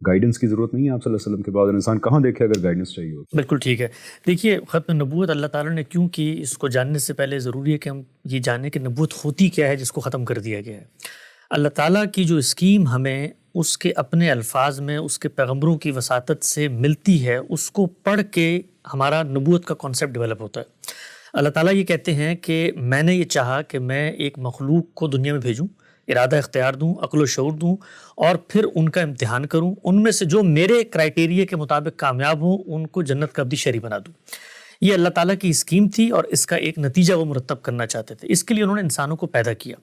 Guidance کی ضرورت نہیں ہے آپ صلی اللہ علیہ وسلم کے بعد؟ انسان کہاں دیکھے اگر گائیڈنس چاہیے ہو؟ بالکل ٹھیک ہے. دیکھیے ختم نبوت اللہ تعالیٰ نے کیوں کی، اس کو جاننے سے پہلے ضروری ہے کہ ہم یہ جانیں کہ نبوت ہوتی کیا ہے جس کو ختم کر دیا گیا ہے. اللہ تعالیٰ کی جو اسکیم ہمیں اس کے اپنے الفاظ میں اس کے پیغمبروں کی وساطت سے ملتی ہے، اس کو پڑھ کے ہمارا نبوت کا کانسیپٹ ڈیولپ ہوتا ہے. اللہ تعالیٰ یہ کہتے ہیں کہ میں نے یہ چاہا کہ میں ایک مخلوق کو دنیا میں بھیجوں، ارادہ اختیار دوں، عقل و شعور دوں، اور پھر ان کا امتحان کروں، ان میں سے جو میرے کرائٹیریا کے مطابق کامیاب ہوں ان کو جنت کا ابدی شہری بنا دوں. یہ اللہ تعالیٰ کی اسکیم تھی اور اس کا ایک نتیجہ وہ مرتب کرنا چاہتے تھے. اس کے لیے انہوں نے انسانوں کو پیدا کیا.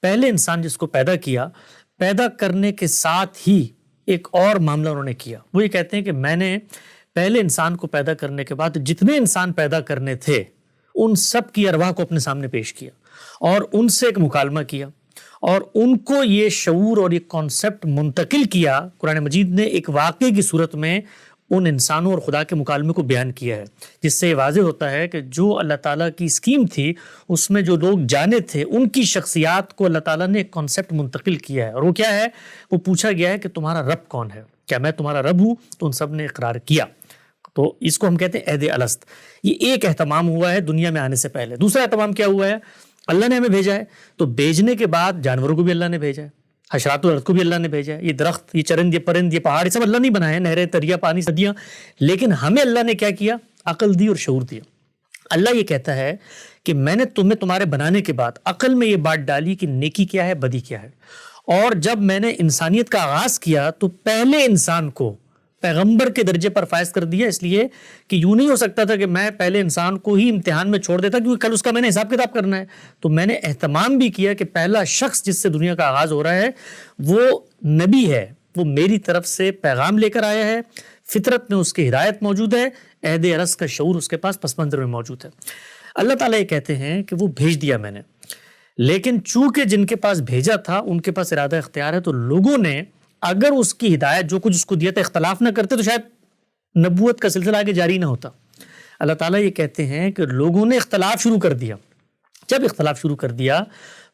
پہلے انسان جس کو پیدا کیا، پیدا کرنے کے ساتھ ہی ایک اور معاملہ انہوں نے کیا. وہ یہ کہتے ہیں کہ میں نے پہلے انسان کو پیدا کرنے کے بعد جتنے انسان پیدا کرنے تھے ان سب کی ارواح کو اپنے سامنے پیش کیا اور ان سے ایک مکالمہ کیا اور ان کو یہ شعور اور یہ کانسیپٹ منتقل کیا. قرآن مجید نے ایک واقعے کی صورت میں ان انسانوں اور خدا کے مکالمے کو بیان کیا ہے، جس سے یہ واضح ہوتا ہے کہ جو اللہ تعالیٰ کی اسکیم تھی اس میں جو لوگ جانے تھے ان کی شخصیات کو اللہ تعالیٰ نے ایک کانسیپٹ منتقل کیا ہے. اور وہ کیا ہے؟ وہ پوچھا گیا ہے کہ تمہارا رب کون ہے، کیا میں تمہارا رب ہوں؟ تو ان سب نے اقرار کیا. تو اس کو ہم کہتے ہیں عہد الست. یہ ایک اہتمام ہوا ہے دنیا میں آنے سے پہلے. دوسرا اہتمام کیا ہوا ہے؟ اللہ نے ہمیں بھیجا ہے، تو بھیجنے کے بعد جانوروں کو بھی اللہ نے بھیجا ہے، حشرات والارض کو بھی اللہ نے بھیجا ہے. یہ درخت، یہ چرند، یہ پرند، یہ پہاڑ، یہ سب اللہ نہیں بنائے، نہریں، دریا، پانی، ندیاں. لیکن ہمیں اللہ نے کیا کیا؟ عقل دی اور شعور دیا. اللہ یہ کہتا ہے کہ میں نے تمہیں تمہارے بنانے کے بعد عقل میں یہ بات ڈالی کہ نیکی کیا ہے، بدی کیا ہے. اور جب میں نے انسانیت کا آغاز کیا تو پہلے انسان کو پیغمبر کے درجے پر فائز کر دیا، اس لیے کہ یوں نہیں ہو سکتا تھا کہ میں پہلے انسان کو ہی امتحان میں چھوڑ دیتا کیونکہ کل اس کا میں نے حساب کتاب کرنا ہے. تو میں نے اہتمام بھی کیا کہ پہلا شخص جس سے دنیا کا آغاز ہو رہا ہے وہ نبی ہے، وہ میری طرف سے پیغام لے کر آیا ہے، فطرت میں اس کی ہدایت موجود ہے، عہد ارس کا شعور اس کے پاس پس منظر میں موجود ہے. اللہ تعالیٰ یہ کہتے ہیں کہ وہ بھیج دیا میں نے، لیکن چونکہ جن کے پاس بھیجا تھا ان کے پاس ارادہ اختیار ہے، تو لوگوں نے اگر اس کی ہدایت جو کچھ اس کو دیا تھا اختلاف نہ کرتے تو شاید نبوت کا سلسلہ آگے جاری نہ ہوتا. اللہ تعالیٰ یہ کہتے ہیں کہ لوگوں نے اختلاف شروع کر دیا. جب اختلاف شروع کر دیا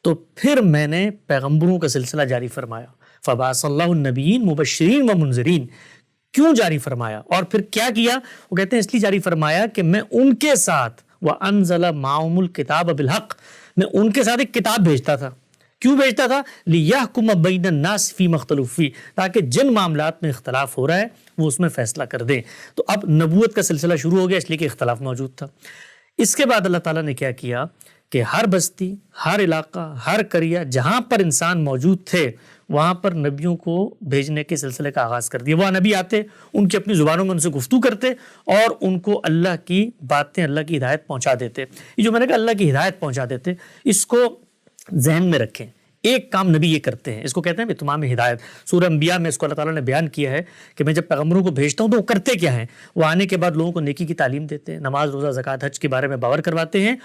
تو پھر میں نے پیغمبروں کا سلسلہ جاری فرمایا. فبعث اللہ النبیین مبشرین و منذرین. کیوں جاری فرمایا اور پھر کیا کیا؟ وہ کہتے ہیں اس لیے جاری فرمایا کہ میں ان کے ساتھ وَأَنزَلَ مَعَهُمُ الْكِتَابَ بِالْحَقِّ، میں ان کے ساتھ ایک کتاب بھیجتا تھا. کیوں بھیجتا تھا؟ لِيَحْكُمَ بَيْنَ النَّاسِ فِي مَا اخْتَلَفُوا فِيهِ، تاکہ جن معاملات میں اختلاف ہو رہا ہے وہ اس میں فیصلہ کر دیں. تو اب نبوت کا سلسلہ شروع ہو گیا اس لیے کہ اختلاف موجود تھا. اس کے بعد اللہ تعالیٰ نے کیا کیا کہ ہر بستی، ہر علاقہ، ہر قریہ جہاں پر انسان موجود تھے وہاں پر نبیوں کو بھیجنے کے سلسلے کا آغاز کر دیا. وہ نبی آتے، ان کی اپنی زبانوں میں ان سے گفتگو کرتے اور ان کو اللہ کی باتیں، اللہ کی ہدایت پہنچا دیتے. یہ جو میں نے کہا اللہ کی ہدایت پہنچا دیتے، اس کو ذہن میں رکھیں. ایک کام نبی یہ کرتے ہیں، اس کو کہتے ہیں اتمام ہدایت. سورہ انبیاء میں اس کو اللہ تعالیٰ نے بیان کیا ہے کہ میں جب پیغمبروں کو بھیجتا ہوں تو وہ کرتے کیا ہیں؟ وہ آنے کے بعد لوگوں کو نیکی کی تعلیم دیتے ہیں، نماز، روزہ، زکوٰۃ، حج کے بارے میں باور کرواتے ہیں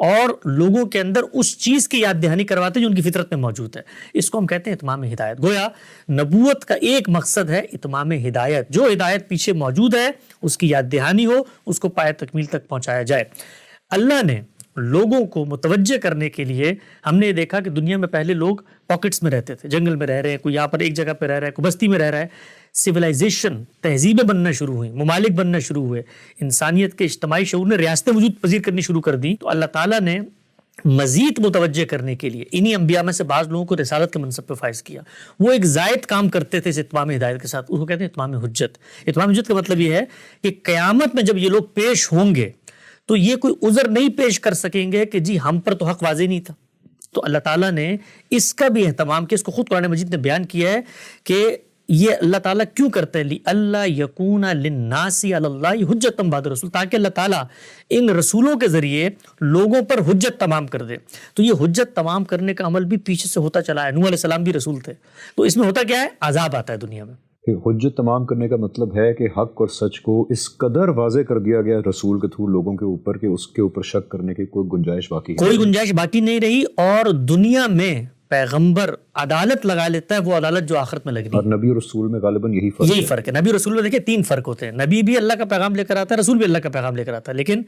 اور لوگوں کے اندر اس چیز کی یاد دہانی کرواتے ہیں جو ان کی فطرت میں موجود ہے. اس کو ہم کہتے ہیں اتمام ہدایت. گویا نبوت کا ایک مقصد ہے اتمام ہدایت. جو ہدایت پیچھے موجود ہے اس کی یاد دہانی ہو، اس کو پائے تکمیل تک پہنچایا جائے. اللہ نے لوگوں کو متوجہ کرنے کے لیے، ہم نے یہ دیکھا کہ دنیا میں پہلے لوگ پاکٹس میں رہتے تھے، جنگل میں رہ رہے ہیں، کوئی یہاں پر ایک جگہ پہ رہ رہا ہے، کوئی بستی میں رہ رہا ہے. سویلائزیشن، تہذیبیں بننا شروع ہوئیں، ممالک بننا شروع ہوئے، انسانیت کے اجتماعی شعور نے ریاستیں وجود پذیر کرنی شروع کر دی. تو اللہ تعالیٰ نے مزید متوجہ کرنے کے لیے انہی انبیاء میں سے بعض لوگوں کو رسالت کے منصب پہ فائز کیا. وہ ایک زائد کام کرتے تھے اس اتمام ہدایت کے ساتھ، اس کو کہتے ہیں اتمام حجت. اتمام حجت کا مطلب یہ ہے کہ قیامت میں جب یہ لوگ پیش ہوں گے تو یہ کوئی عذر نہیں پیش کر سکیں گے کہ جی ہم پر تو حق واضح نہیں تھا. تو اللہ تعالیٰ نے اس کا بھی اہتمام کیا. اس کو خود قرآن مجید نے بیان کیا ہے کہ یہ اللہ تعالیٰ کیوں کرتے ہیں؟ لِأَلَّا يَكُونَ لِلنَّاسِ عَلَى اللَّهِ حُجَّةً بَعْدَ الرُّسُلِ، تاکہ اللہ تعالیٰ ان رسولوں کے ذریعے لوگوں پر حجت تمام کر دے. تو یہ حجت تمام کرنے کا عمل بھی پیچھے سے ہوتا چلا ہے. نوح علیہ السلام بھی رسول تھے. تو اس میں ہوتا کیا ہے؟ عذاب آتا ہے دنیا میں. حجت تمام کرنے کا مطلب ہے کہ حق اور سچ کو اس قدر واضح کر دیا گیا رسول کے تھرو لوگوں کے اوپر کہ اس کے اوپر شک کرنے کی کوئی گنجائش باقی کوئی گنجائش باقی نہیں رہی. اور دنیا میں پیغمبر عدالت لگا لیتا ہے وہ عدالت جو آخرت میں لگنی. اور نبی اور رسول میں غالباً یہی فرق ہے. نبی اور رسول میں دیکھیں 3 فرق ہوتے ہیں. نبی بھی اللہ کا پیغام لے کر آتا ہے, رسول بھی اللہ کا پیغام لے کر آتا ہے, لیکن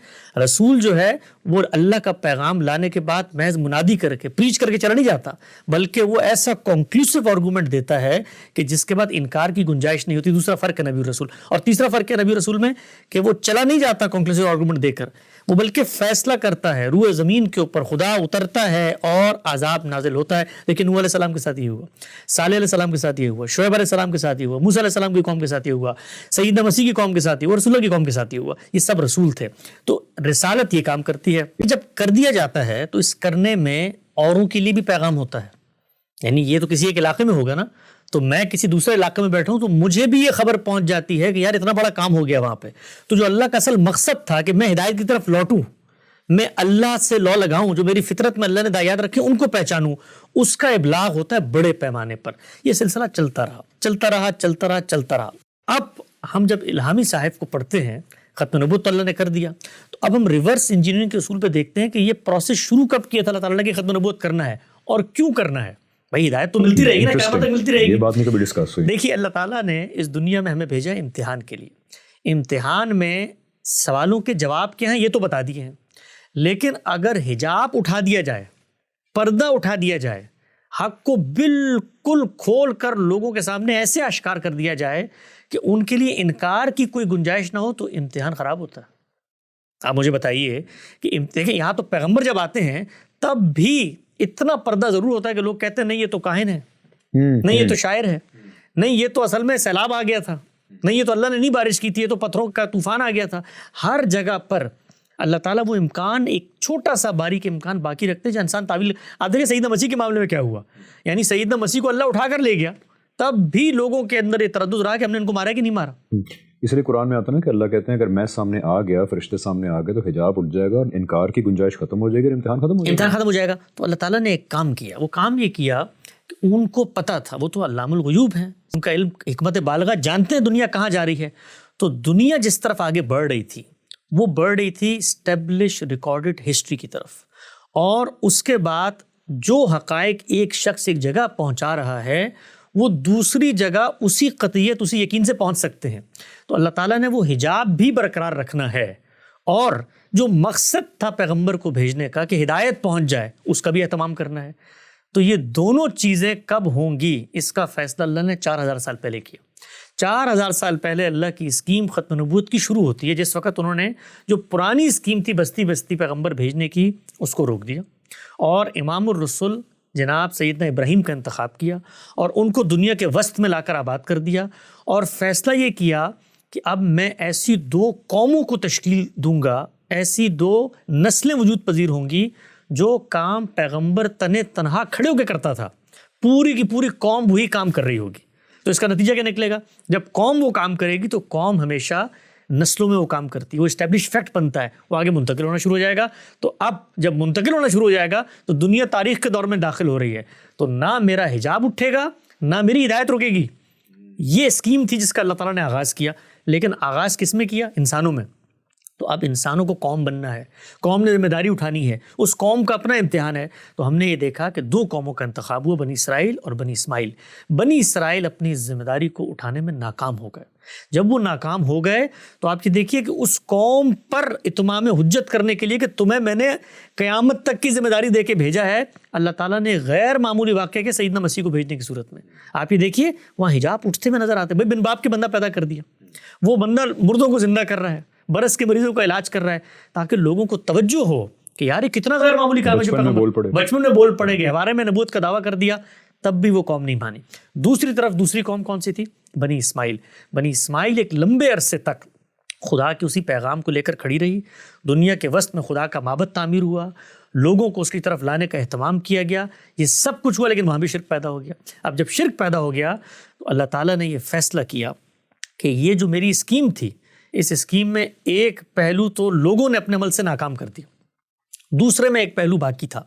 رسول جو ہے وہ اللہ کا پیغام لانے کے بعد محض منادی کر کے پریچ کر کے چلا نہیں جاتا, بلکہ وہ ایسا کنکلوسیو آرگومنٹ دیتا ہے کہ جس کے بعد انکار کی گنجائش نہیں ہوتی. دوسرا فرق ہے نبی اور رسول. اور تیسرا فرق ہے نبی اور رسول میں کہ وہ چلا نہیں جاتا کنکلوسیو آرگومنٹ دے کر, وہ بلکہ فیصلہ کرتا ہے. روح زمین کے اوپر خدا اترتا ہے اور عذاب نازل ہوتا ہے. لیکن نوح علیہ السلام کے ساتھ یہ ہوا, صالح علیہ السلام کے ساتھ یہ ہوا, شعیب علیہ السلام کے ساتھ یہ ہوا, موسیٰ علیہ السلام کی قوم کے ساتھ یہ ہوا, سیدنا مسیح کی قوم کے ساتھ یہ ہوا, رسول اللہ کی قوم کے ساتھ یہ ہوا. یہ سب رسول تھے. تو رسالت یہ کام کرتی ہے. جب کر دیا جاتا ہے تو اس کرنے میں اوروں کے لیے بھی پیغام ہوتا ہے. یعنی یہ تو کسی ایک علاقے میں ہوگا نا, تو میں کسی دوسرے علاقے میں بیٹھا ہوں تو مجھے بھی یہ خبر پہنچ جاتی ہے کہ یار اتنا بڑا کام ہو گیا وہاں پہ. تو جو اللہ کا اصل مقصد تھا کہ میں ہدایت کی طرف لوٹوں, میں اللہ سے لو لگاؤں, جو میری فطرت میں اللہ نے دعایات رکھے ان کو پہچانوں, اس کا ابلاغ ہوتا ہے بڑے پیمانے پر. یہ سلسلہ چلتا رہا. اب ہم جب الہامی صحائف کو پڑھتے ہیں, ختم نبوت تو اللہ نے کر دیا, تو اب ہم ریورس انجینئرنگ کے اصول پہ دیکھتے ہیں کہ یہ پروسیس شروع کب کیا تھا اللہ تعالیٰ نے کہ ختم نبوت کرنا ہے, اور کیوں کرنا ہے. بھائی ہدایت تو ملتی رہے گی نا, قیامت تک ملتی رہے گی. یہ بات نہیں کبھی ڈسکس ہوئی. دیکھیے اللہ تعالیٰ نے اس دنیا میں ہمیں بھیجا امتحان کے لیے. امتحان میں سوالوں کے جواب کیا ہیں یہ تو بتا دیے ہیں, لیکن اگر حجاب اٹھا دیا جائے, پردہ اٹھا دیا جائے, حق کو بالکل کھول کر لوگوں کے سامنے ایسے اشکار کر دیا جائے کہ ان کے لیے انکار کی کوئی گنجائش نہ ہو, تو امتحان خراب ہوتا ہے. آپ مجھے بتائیے کہ دیکھیں یہاں تو پیغمبر جب آتے ہیں تب بھی اتنا پردہ ضرور ہوتا ہے کہ لوگ کہتے ہیں نہیں یہ تو کاہن ہے, نہیں یہ تو شاعر ہے, نہیں یہ تو اصل میں سیلاب آ گیا تھا, نہیں یہ تو اللہ نے نہیں بارش کی تھی, یہ تو پتھروں کا طوفان آ گیا تھا. ہر جگہ پر اللہ تعالیٰ وہ امکان, ایک چھوٹا سا باریک امکان باقی رکھتے ہیں جو انسان تعویل. آپ دیکھیں سیدنا مسیح کے معاملے میں کیا ہوا, یعنی سیدنا مسیح کو اللہ اٹھا کر لے گیا, تب بھی لوگوں کے اندر یہ تردد رہا کہ ہم نے ان کو مارا کہ نہیں مارا. اس لیے قرآن میں آتا ہے نا کہ اللہ کہتے ہیں اگر میں سامنے آ گیا, فرشتے سامنے آ گئے, تو حجاب اٹھ جائے گا اور انکار کی گنجائش ختم ہو جائے گی اور امتحان ختم ہو جائے گا. تو اللہ تعالیٰ نے ایک کام کیا. وہ کام یہ کیا کہ ان کو پتا تھا, وہ تو علام الغیوب ہیں, ان کا علم حکمت بالغہ, جانتے ہیں دنیا کہاں جا رہی ہے. تو دنیا جس طرف آگے بڑھ رہی تھی وہ بڑھ رہی تھی اسٹیبلش ریکارڈڈ ہسٹری کی طرف, اور اس کے بعد جو حقائق ایک شخص ایک جگہ پہنچا رہا ہے وہ دوسری جگہ اسی قطعیت اسی یقین سے پہنچ سکتے ہیں. تو اللہ تعالیٰ نے وہ حجاب بھی برقرار رکھنا ہے, اور جو مقصد تھا پیغمبر کو بھیجنے کا کہ ہدایت پہنچ جائے اس کا بھی اہتمام کرنا ہے. تو یہ دونوں چیزیں کب ہوں گی اس کا فیصلہ اللہ نے 4000 سال پہلے کیا. 4000 سال پہلے اللہ کی اسکیم ختم نبوت کی شروع ہوتی ہے, جس وقت انہوں نے جو پرانی اسکیم تھی بستی بستی پیغمبر بھیجنے کی اس کو روک دیا, اور امام الرسل جناب سیدنا ابراہیم کا انتخاب کیا اور ان کو دنیا کے وسط میں لا کر آباد کر دیا, اور فیصلہ یہ کیا کہ اب میں ایسی 2 قوموں کو تشکیل دوں گا, ایسی 2 نسلیں وجود پذیر ہوں گی جو کام پیغمبر تنہا کھڑے ہو کے کرتا تھا, پوری کی پوری قوم وہی کام کر رہی ہوگی. تو اس کا نتیجہ کیا نکلے گا, جب قوم وہ کام کرے گی تو قوم ہمیشہ نسلوں میں وہ کام کرتی ہے, وہ اسٹیبلش فیکٹ بنتا ہے, وہ آگے منتقل ہونا شروع ہو جائے گا. تو اب جب منتقل ہونا شروع ہو جائے گا تو دنیا تاریخ کے دور میں داخل ہو رہی ہے, تو نہ میرا حجاب اٹھے گا نہ میری ہدایت رکے گی. یہ اسکیم تھی جس کا اللہ تعالیٰ نے آغاز کیا, لیکن آغاز کس میں کیا, انسانوں میں. تو اب انسانوں کو قوم بننا ہے, قوم نے ذمہ داری اٹھانی ہے, اس قوم کا اپنا امتحان ہے. تو ہم نے یہ دیکھا کہ 2 قوموں کا انتخاب ہوا, بنی اسرائیل اور بنی اسماعیل. بنی اسرائیل اپنی ذمہ داری کو اٹھانے میں ناکام ہو گئے. جب وہ ناکام ہو گئے تو آپ یہ دیکھیے کہ اس قوم پر اتمام حجت کرنے کے لیے کہ تمہیں میں نے قیامت تک کی ذمہ داری دے کے بھیجا ہے, اللہ تعالیٰ نے غیر معمولی واقعہ کے سیدنا مسیح کو بھیجنے کی صورت میں آپ یہ دیکھیے وہاں حجاب اٹھتے ہوئے نظر آتے. بھائی بن باپ کے بندہ پیدا کر دیا, وہ بندہ مردوں کو زندہ کر رہا ہے, برس کے مریضوں کا علاج کر رہا ہے, تاکہ لوگوں کو توجہ ہو کہ یار یہ کتنا غیر معمولی کام ہے. بچپن میں بول پڑے گے, ہمارے میں نبوت کا دعویٰ کر دیا, تب بھی وہ قوم نہیں مانی. دوسری طرف دوسری قوم کون سی تھی, بنی اسماعیل. بنی اسماعیل ایک لمبے عرصے تک خدا کے اسی پیغام کو لے کر کھڑی رہی. دنیا کے وسط میں خدا کا معبد تعمیر ہوا, لوگوں کو اس کی طرف لانے کا اہتمام کیا گیا, یہ سب کچھ ہوا, لیکن وہاں بھی شرک پیدا ہو گیا. اب جب شرک پیدا ہو گیا تو اللہ تعالیٰ نے یہ فیصلہ کیا کہ یہ جو میری اسکیم تھی, اس اسکیم میں ایک پہلو تو لوگوں نے اپنے عمل سے ناکام کر دیا, دوسرے میں ایک پہلو باقی تھا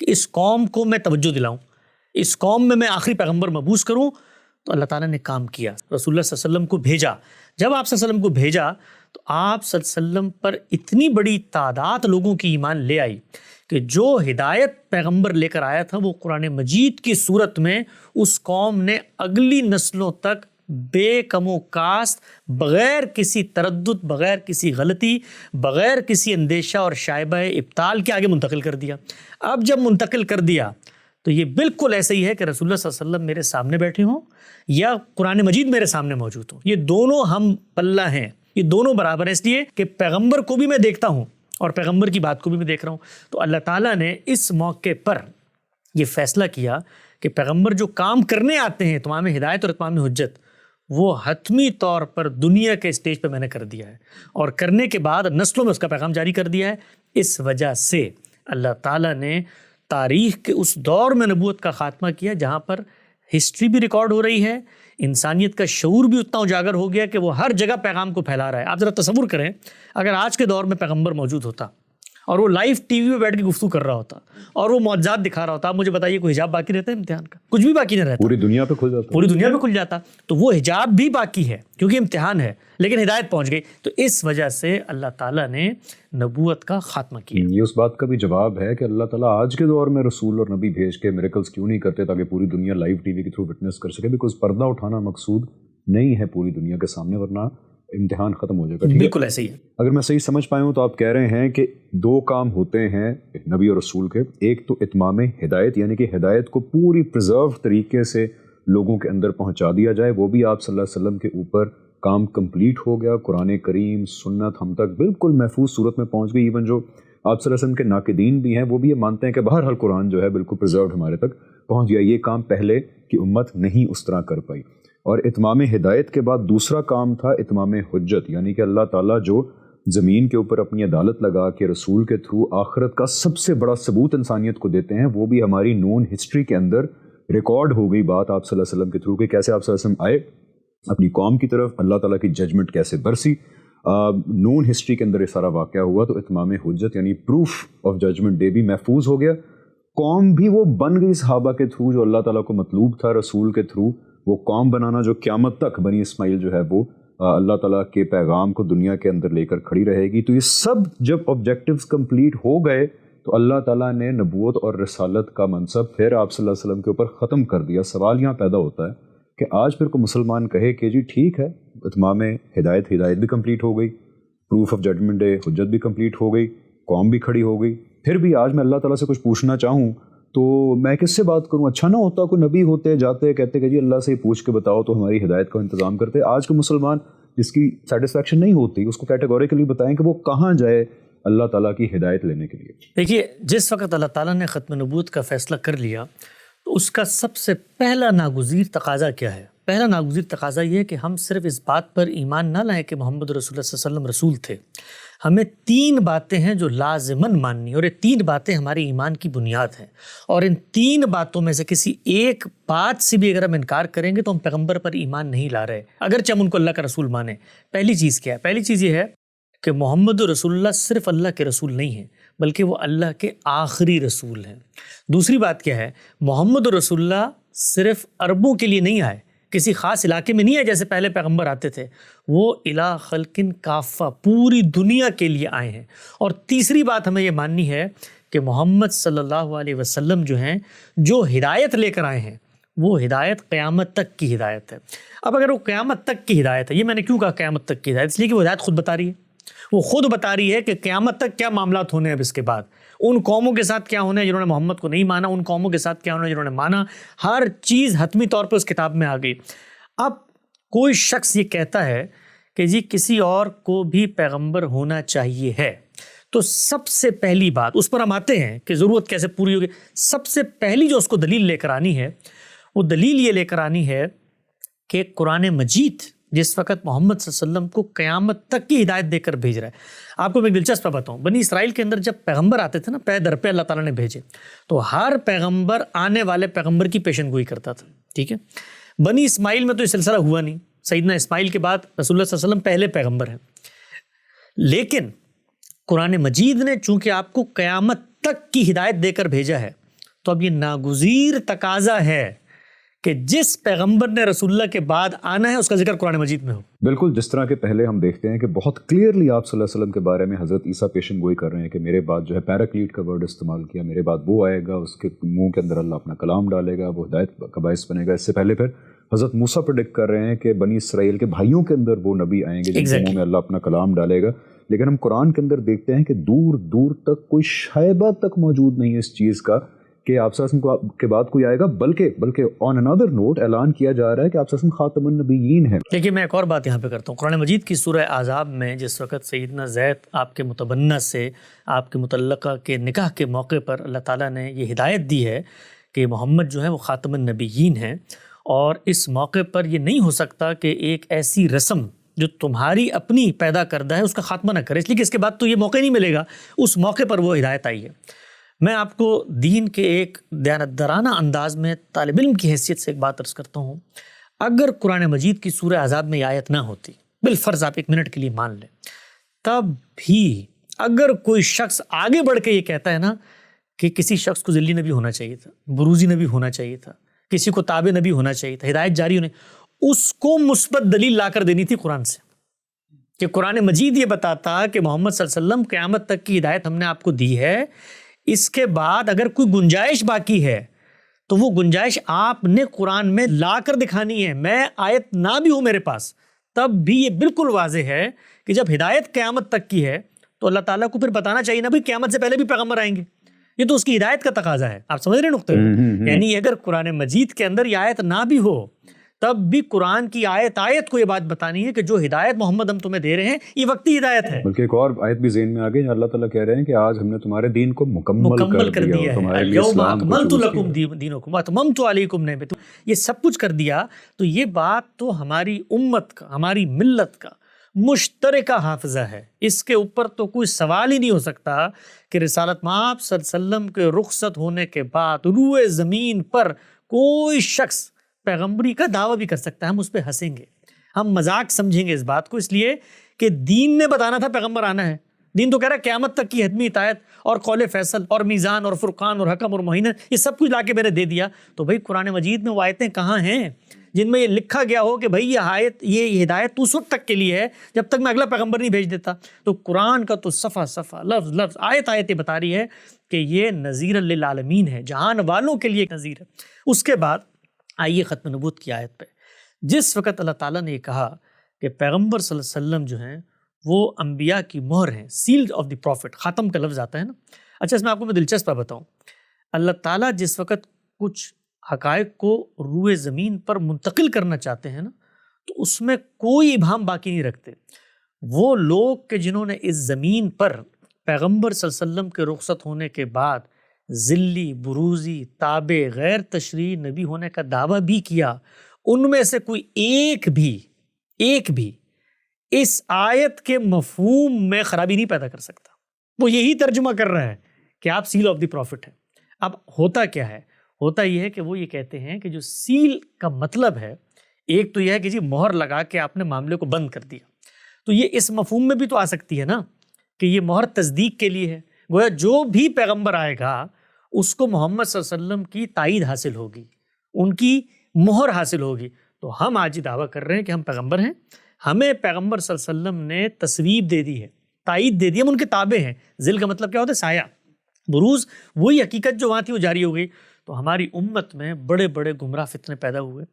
کہ اس قوم کو میں توجہ دلاؤں, اس قوم میں آخری پیغمبر مبعوث کروں. تو اللہ تعالیٰ نے کام کیا, رسول اللہ صلی اللہ علیہ وسلم کو بھیجا. جب آپ صلی اللہ علیہ وسلم کو بھیجا تو آپ صلی اللہ علیہ وسلم پر اتنی بڑی تعداد لوگوں کی ایمان لے آئی کہ جو ہدایت پیغمبر لے کر آیا تھا وہ قرآن مجید کی صورت میں اس قوم نے اگلی نسلوں تک بے کم و کاست، بغیر کسی تردد، بغیر کسی غلطی، بغیر کسی اندیشہ اور شائبہ ابطال کے آگے منتقل کر دیا۔ اب جب منتقل کر دیا تو یہ بالکل ایسے ہی ہے کہ رسول اللہ صلی اللہ علیہ وسلم میرے سامنے بیٹھے ہوں یا قرآن مجید میرے سامنے موجود ہوں، یہ دونوں ہم پلہ ہیں، یہ دونوں برابر ہیں، اس لیے کہ پیغمبر کو بھی میں دیکھتا ہوں اور پیغمبر کی بات کو بھی میں دیکھ رہا ہوں۔ تو اللہ تعالیٰ نے اس موقع پر یہ فیصلہ کیا کہ پیغمبر جو کام کرنے آتے ہیں اتمام ہدایت اور اتمام حجت، وہ حتمی طور پر دنیا کے اسٹیج پہ میں نے کر دیا ہے اور کرنے کے بعد نسلوں میں اس کا پیغام جاری کر دیا ہے۔ اس وجہ سے اللہ تعالیٰ نے تاریخ کے اس دور میں نبوت کا خاتمہ کیا جہاں پر ہسٹری بھی ریکارڈ ہو رہی ہے، انسانیت کا شعور بھی اتنا اجاگر ہو گیا کہ وہ ہر جگہ پیغام کو پھیلا رہا ہے۔ آپ ذرا تصور کریں اگر آج کے دور میں پیغمبر موجود ہوتا اور وہ لائیو ٹی وی پہ بیٹھ کے گفتگو کر رہا ہوتا اور وہ معجزات دکھا رہا ہوتا، آپ مجھے بتائیے کوئی حجاب باقی رہتا ہے امتحان کا؟ کچھ بھی باقی نہیں رہتا، پوری دنیا پہ کھل جاتا، پوری دنیا پہ کھل جاتا۔ تو وہ حجاب بھی باقی ہے کیونکہ امتحان ہے، لیکن ہدایت پہنچ گئی۔ تو اس وجہ سے اللہ تعالیٰ نے نبوت کا خاتمہ کیا۔ یہ اس بات کا بھی جواب ہے کہ اللہ تعالیٰ آج کے دور میں رسول اور نبی بھیج کے میریکلز کیوں نہیں کرتے تاکہ پوری دنیا لائیو ٹی وی کے تھرو وٹنس کر سکے، بیکاز پردہ اٹھانا مقصود نہیں ہے پوری دنیا کے سامنے، ورنہ امتحان ختم ہو جائے گا۔ بالکل ایسے ہی ہے۔ اگر میں صحیح سمجھ پایا ہوں تو آپ کہہ رہے ہیں کہ دو کام ہوتے ہیں نبی اور رسول کے، ایک تو اتمام ہدایت، یعنی کہ ہدایت کو پوری پرزرو طریقے سے لوگوں کے اندر پہنچا دیا جائے، وہ بھی آپ صلی اللہ علیہ وسلم کے اوپر کام کمپلیٹ ہو گیا، قرآن کریم سنت ہم تک بالکل محفوظ صورت میں پہنچ گئی۔ ایون جو آپ صلی اللہ علیہ وسلم کے ناقدین بھی ہیں وہ بھی یہ مانتے ہیں کہ بہرحال قرآن جو ہے بالکل پرزروڈ ہمارے تک پہنچ گیا۔ یہ کام پہلے کی امت نہیں اس طرح کر پائی۔ اور اتمام ہدایت کے بعد دوسرا کام تھا اتمام حجت، یعنی کہ اللہ تعالیٰ جو زمین کے اوپر اپنی عدالت لگا کے رسول کے تھرو آخرت کا سب سے بڑا ثبوت انسانیت کو دیتے ہیں، وہ بھی ہماری نون ہسٹری کے اندر ریکارڈ ہو گئی بات آپ صلی اللہ علیہ وسلم کے تھرو کہ کیسے آپ صلی اللہ علیہ وسلم آئے اپنی قوم کی طرف، اللہ تعالیٰ کی ججمنٹ کیسے برسی، نون ہسٹری کے اندر یہ سارا واقعہ ہوا۔ تو اتمام حجت یعنی پروف آف ججمنٹ ڈے بھی محفوظ ہو گیا، قوم بھی وہ بن گئی صحابہ کے تھرو جو اللہ تعالیٰ کو مطلوب تھا، رسول کے تھرو وہ قوم بنانا جو قیامت تک بنی اسماعیل جو ہے وہ اللہ تعالیٰ کے پیغام کو دنیا کے اندر لے کر کھڑی رہے گی۔ تو یہ سب جب آبجیکٹیوز کمپلیٹ ہو گئے تو اللہ تعالیٰ نے نبوت اور رسالت کا منصب پھر آپ صلی اللہ علیہ وسلم کے اوپر ختم کر دیا۔ سوال یہاں پیدا ہوتا ہے کہ آج پھر کوئی مسلمان کہے کہ جی ٹھیک ہے، اتمام ہدایت بھی کمپلیٹ ہو گئی، پروف آف ججمنٹ ڈے حجت بھی کمپلیٹ ہو گئی، قوم بھی کھڑی ہو گئی، پھر بھی آج میں اللہ تعالیٰ سے کچھ پوچھنا چاہوں تو میں کس سے بات کروں؟ اچھا نہ ہوتا کوئی نبی ہوتے جاتے کہتے کہ جی اللہ سے پوچھ کے بتاؤ تو ہماری ہدایت کا انتظام کرتے۔ آج کے مسلمان جس کی سیٹسفیکشن نہیں ہوتی اس کو کیٹیگوریکلی بتائیں کہ وہ کہاں جائے اللہ تعالیٰ کی ہدایت لینے کے لیے۔ دیکھیے، جس وقت اللہ تعالیٰ نے ختم نبوت کا فیصلہ کر لیا تو اس کا سب سے پہلا ناگزیر تقاضا کیا ہے؟ پہلا ناگزیر تقاضا یہ ہے کہ ہم صرف اس بات پر ایمان نہ لائیں کہ محمد رسول اللہ صلی اللہ علیہ وسلم رسول تھے، ہمیں 3 باتیں ہیں جو لازماً ماننی، اور یہ 3 باتیں ہمارے ایمان کی بنیاد ہیں، اور ان 3 باتوں میں سے کسی ایک بات سے بھی اگر ہم انکار کریں گے تو ہم پیغمبر پر ایمان نہیں لا رہے، اگرچہ ہم ان کو اللہ کا رسول مانیں۔ پہلی چیز کیا ہے؟ پہلی چیز یہ ہے کہ محمد رسول اللہ صرف اللہ کے رسول نہیں ہیں بلکہ وہ اللہ کے آخری رسول ہیں۔ دوسری بات کیا ہے؟ محمد رسول اللہ صرف عربوں کے لیے نہیں آئے، کسی خاص علاقے میں نہیں ہے جیسے پہلے پیغمبر آتے تھے، وہ الی خلق کافہ پوری دنیا کے لیے آئے ہیں۔ اور تیسری بات ہمیں یہ ماننی ہے کہ محمد صلی اللہ علیہ وسلم جو ہیں، جو ہدایت لے کر آئے ہیں وہ ہدایت قیامت تک کی ہدایت ہے۔ اب اگر وہ قیامت تک کی ہدایت ہے، یہ میں نے کیوں کہا قیامت تک کی ہدایت؟ اس لیے کہ وہ ہدایت خود بتا رہی ہے، وہ خود بتا رہی ہے کہ قیامت تک کیا معاملات ہونے ہیں، اب اس کے بعد ان قوموں کے ساتھ کیا ہونا ہے جنہوں نے محمد کو نہیں مانا، ان قوموں کے ساتھ کیا ہونا ہے جنہوں نے مانا، ہر چیز حتمی طور پہ اس کتاب میں آ گئی۔ اب کوئی شخص یہ کہتا ہے کہ جی کسی اور کو بھی پیغمبر ہونا چاہیے ہے، تو سب سے پہلی بات اس پر ہم آتے ہیں کہ ضرورت کیسے پوری ہوگی۔ سب سے پہلی جو اس کو دلیل لے کر آنی ہے وہ دلیل یہ لے کر آنی ہے کہ قرآن مجید جس وقت محمد صلی اللہ علیہ وسلم کو قیامت تک کی ہدایت دے کر بھیج رہا ہے۔ آپ کو میں ایک دلچسپ بتاؤں، بنی اسرائیل کے اندر جب پیغمبر آتے تھے نا، پے در پہ اللہ تعالیٰ نے بھیجے، تو ہر پیغمبر آنے والے پیغمبر کی پیشن گوئی کرتا تھا، ٹھیک ہے۔ بنی اسماعیل میں تو یہ سلسلہ ہوا نہیں، سیدنا اسماعیل کے بعد رسول اللہ صلی اللہ علیہ وسلم پہلے پیغمبر ہیں، لیکن قرآن مجید نے چونکہ آپ کو قیامت تک کی ہدایت دے کر بھیجا ہے تو اب یہ ناگزیر تقاضا ہے کہ جس پیغمبر نے رسول اللہ کے بعد آنا ہے اس کا ذکر قرآن مجید میں ہو. بالکل، جس طرح کے پہلے ہم دیکھتے ہیں کہ بہت کلیئرلی آپ صلی اللہ علیہ وسلم کے بارے میں حضرت عیسیٰ پیشن گوئی کر رہے ہیں کہ میرے بعد جو ہے پیراکلیٹ کا ورڈ استعمال کیا، میرے بعد وہ آئے گا، اس کے منہ کے اندر اللہ اپنا کلام ڈالے گا، وہ ہدایت کا باعث بنے گا. اس سے پہلے پھر حضرت موسیٰ پریڈکٹ کر رہے ہیں کہ بنی اسرائیل کے بھائیوں کے اندر وہ نبی آئیں گے جن کے منہ میں اللہ اپنا کلام ڈالے گا. لیکن ہم قرآن کے اندر دیکھتے ہیں کہ دور دور تک کوئی شائبہ تک موجود نہیں ہے اس چیز کا کہ آپ صلی اللہ علیہ وسلم کے بعد کوئی آئے گا، بلکہ آن انادر نوٹ اعلان کیا جا رہا ہے کہ آپ صلی اللہ علیہ وسلم خاتم النبیین ہیں. دیکھیے میں ایک اور بات یہاں پہ کرتا ہوں. قرآن مجید کی سورہ احزاب میں جس وقت سیدنا زید آپ کے متبنہ سے آپ کے متعلقہ کے نکاح کے موقع پر اللہ تعالیٰ نے یہ ہدایت دی ہے کہ محمد جو ہے وہ خاتم النبیین ہیں، اور اس موقع پر یہ نہیں ہو سکتا کہ ایک ایسی رسم جو تمہاری اپنی پیدا کردہ ہے اس کا خاتمہ نہ کرے، اس لیے کہ اس کے بعد تو یہ موقع نہیں ملے گا. اس موقع پر وہ ہدایت آئی ہے. میں آپ کو دین کے ایک دیانتدارانہ انداز میں طالب علم کی حیثیت سے ایک بات عرض کرتا ہوں. اگر قرآن مجید کی سورہ احزاب میں یہ آیت نہ ہوتی، بالفرض آپ ایک منٹ کے لیے مان لیں، تب بھی اگر کوئی شخص آگے بڑھ کے یہ کہتا ہے نا کہ کسی شخص کو ذلی نبی ہونا چاہیے تھا، بروزی نبی ہونا چاہیے تھا، کسی کو تابع نبی ہونا چاہیے تھا، ہدایت جاری ہونے، اس کو مثبت دلیل لا کر دینی تھی قرآن سے، کہ قرآن مجید یہ بتاتا کہ محمد صلی اللہ علیہ وسلم قیامت تک کی ہدایت ہم نے آپ کو دی ہے، اس کے بعد اگر کوئی گنجائش باقی ہے تو وہ گنجائش آپ نے قرآن میں لا کر دکھانی ہے. میں آیت نہ بھی ہوں میرے پاس تب بھی یہ بالکل واضح ہے کہ جب ہدایت قیامت تک کی ہے تو اللہ تعالیٰ کو پھر بتانا چاہیے نا بھائی قیامت سے پہلے بھی پیغمبر آئیں گے. یہ تو اس کی ہدایت کا تقاضا ہے. آپ سمجھ رہے ہیں نقطے کو؟ یعنی اگر قرآن مجید کے اندر یہ آیت نہ بھی ہو تب بھی قرآن کی آیت کو یہ بات بتانی ہے کہ جو ہدایت محمد ہم تمہیں دے رہے ہیں یہ وقتی ہدایت ہے. بلکہ ایک اور آیت بھی ذہن میں آ گئی، اللہ تعالیٰ کہہ رہے ہیں کہ آج ہم نے تمہارے دین کو مکمل کر دیا ہے، تمہارے لیے اسلام کو چوز کیا، لکم دینکم واتممت علیکم نعمتی، یہ سب کچھ کر دیا. تو یہ بات تو ہماری امت کا، ہماری ملت کا مشترکہ حافظہ ہے. اس کے اوپر تو کوئی سوال ہی نہیں ہو سکتا کہ رسالت مآب صلی اللہ علیہ وسلم کے رخصت ہونے کے بعد روئے زمین پر کوئی شخص پیغمبری کا دعویٰ بھی کر سکتا ہے. ہم اس پہ ہنسیں گے، ہم مذاق سمجھیں گے اس بات کو، اس لیے کہ دین نے بتانا تھا پیغمبر آنا ہے. دین تو کہہ رہا ہے قیامت تک کی حتمی اطاعت اور قول فیصل اور میزان اور فرقان اور حکم اور معین، یہ سب کچھ لا کے میں نے دے دیا. تو بھائی قرآن مجید میں وہ آیتیں کہاں ہیں جن میں یہ لکھا گیا ہو کہ بھائی یہ ہدایت اس وقت تک کے لیے ہے جب تک میں اگلا پیغمبر نہیں بھیج دیتا. تو قرآن کا تو صفحہ صفحہ لفظ آیت بتا رہی ہے کہ یہ نذیر للعالمین ہے، جہان والوں کے لیے ایک نذیر ہے. اس کے بعد آئیے ختم نبوت کی آیت پہ. جس وقت اللہ تعالیٰ نے یہ کہا کہ پیغمبر صلی اللہ علیہ وسلم جو ہیں وہ انبیاء کی مہر ہیں، سیلڈ آف دی پروفٹ، خاتم کا لفظ آتا ہے نا. اچھا اس میں آپ کو میں دلچسپ بتاؤں، اللہ تعالیٰ جس وقت کچھ حقائق کو روئے زمین پر منتقل کرنا چاہتے ہیں نا تو اس میں کوئی ابہام باقی نہیں رکھتے. وہ لوگ کہ جنہوں نے اس زمین پر پیغمبر صلی اللہ علیہ وسلم کے رخصت ہونے کے بعد ذلی، بروزی، تابع، غیر تشریعی نبی ہونے کا دعویٰ بھی کیا، ان میں سے کوئی ایک بھی اس آیت کے مفہوم میں خرابی نہیں پیدا کر سکتا. وہ یہی ترجمہ کر رہا ہے کہ آپ سیل آف دی پروفٹ ہیں. اب ہوتا کیا ہے؟ ہوتا یہ ہے کہ وہ یہ کہتے ہیں کہ جو سیل کا مطلب ہے، ایک تو یہ ہے کہ جی مہر لگا کے آپ نے معاملے کو بند کر دیا، تو یہ اس مفہوم میں بھی تو آ سکتی ہے نا کہ یہ مہر تصدیق کے لیے ہے. گویا جو بھی پیغمبر آئے گا اس کو محمد صلی اللہ علیہ وسلم کی تائید حاصل ہوگی، ان کی مہر حاصل ہوگی. تو ہم آج دعویٰ کر رہے ہیں کہ ہم پیغمبر ہیں، ہمیں پیغمبر صلی اللہ علیہ وسلم نے تصویب دے دی ہے، تائید دے دی، ہم ان کے تابع ہیں. ذل کا مطلب کیا ہوتا ہے؟ سایہ. بروز وہی حقیقت جو وہاں تھی وہ جاری ہو گئی. تو ہماری امت میں بڑے بڑے گمراہ فتنے پیدا ہوئے.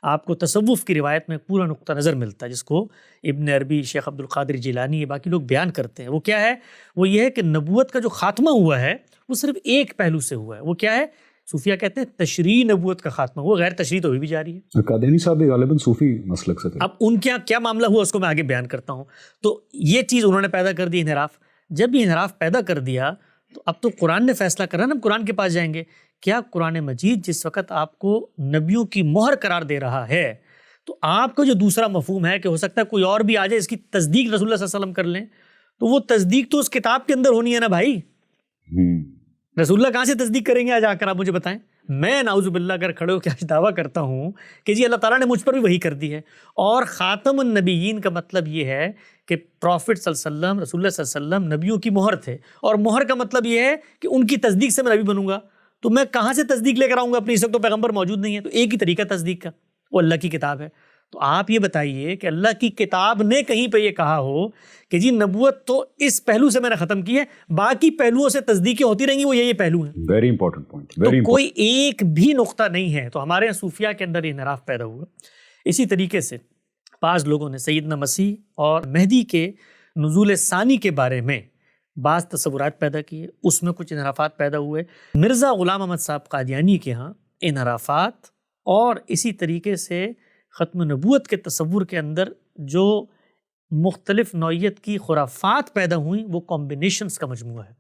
آپ کو تصوف کی روایت میں پورا نقطہ نظر ملتا ہے جس کو ابن عربی، شیخ عبد القادر جیلانی، یہ باقی لوگ بیان کرتے ہیں. وہ کیا ہے؟ وہ یہ ہے کہ نبوت کا جو خاتمہ ہوا ہے وہ صرف ایک پہلو سے ہوا ہے. وہ کیا ہے؟ صوفیہ کہتے ہیں تشریع نبوت کا خاتمہ، وہ غیر تشریع تو ابھی بھی جاری ہے. قادیانی صاحب غالباً صوفی مسلک سے تھے. اب ان کے کیا معاملہ ہوا اس کو میں آگے بیان کرتا ہوں. تو یہ چیز انہوں نے پیدا کر دی، انحراف. جب یہ انحراف پیدا کر دیا تو اب تو قرآن نے فیصلہ کرا نا، ہم قرآن کے پاس جائیں گے. کیا قرآن مجید جس وقت آپ کو نبیوں کی مہر قرار دے رہا ہے تو آپ کا جو دوسرا مفہوم ہے کہ ہو سکتا ہے کوئی اور بھی آ جائے اس کی تصدیق رسول اللہ صلی اللہ علیہ وسلم کر لیں، تو وہ تصدیق تو اس کتاب کے اندر ہونی ہے نا بھائی. رسول اللہ کہاں سے تصدیق کریں گے آج آ کر؟ آپ مجھے بتائیں. میں نعوذ باللہ اگر کھڑے ہو کے آج دعویٰ کرتا ہوں کہ جی اللہ تعالیٰ نے مجھ پر بھی وحی کر دی ہے، اور خاتم النبیین کا مطلب یہ ہے کہ پروفٹ صلی اللہ علیہ وسلم، رسول اللہ صلی اللہ علیہ وسلم نبیوں کی مہر تھے، اور مہر کا مطلب یہ ہے کہ ان کی تصدیق سے میں نبی بنوں گا. تو میں کہاں سے تصدیق لے کر آؤں گا اپنی؟ اس وقت تو پیغمبر موجود نہیں ہے. تو ایک ہی طریقہ تصدیق کا، وہ اللہ کی کتاب ہے. تو آپ یہ بتائیے کہ اللہ کی کتاب نے کہیں پہ یہ کہا ہو کہ جی نبوت تو اس پہلو سے میں نے ختم کی ہے، باقی پہلوؤں سے تصدیقیں ہوتی رہیں گی، وہ یہ پہلو ہیں. Very important point. تو کوئی ایک بھی نقطہ نہیں ہے. تو ہمارے صوفیہ کے اندر یہ انحراف پیدا ہوا. اسی طریقے سے بعض لوگوں نے سیدنا مسیح اور مہدی کے نزول ثانی کے بارے میں بعض تصورات پیدا کیے، اس میں کچھ انحرافات پیدا ہوئے. مرزا غلام احمد صاحب قادیانی کے ہاں انحرافات اور اسی طریقے سے ختم نبوت کے تصور کے اندر جو مختلف نوعیت کی خرافات پیدا ہوئیں وہ کمبینیشنز کا مجموعہ ہے.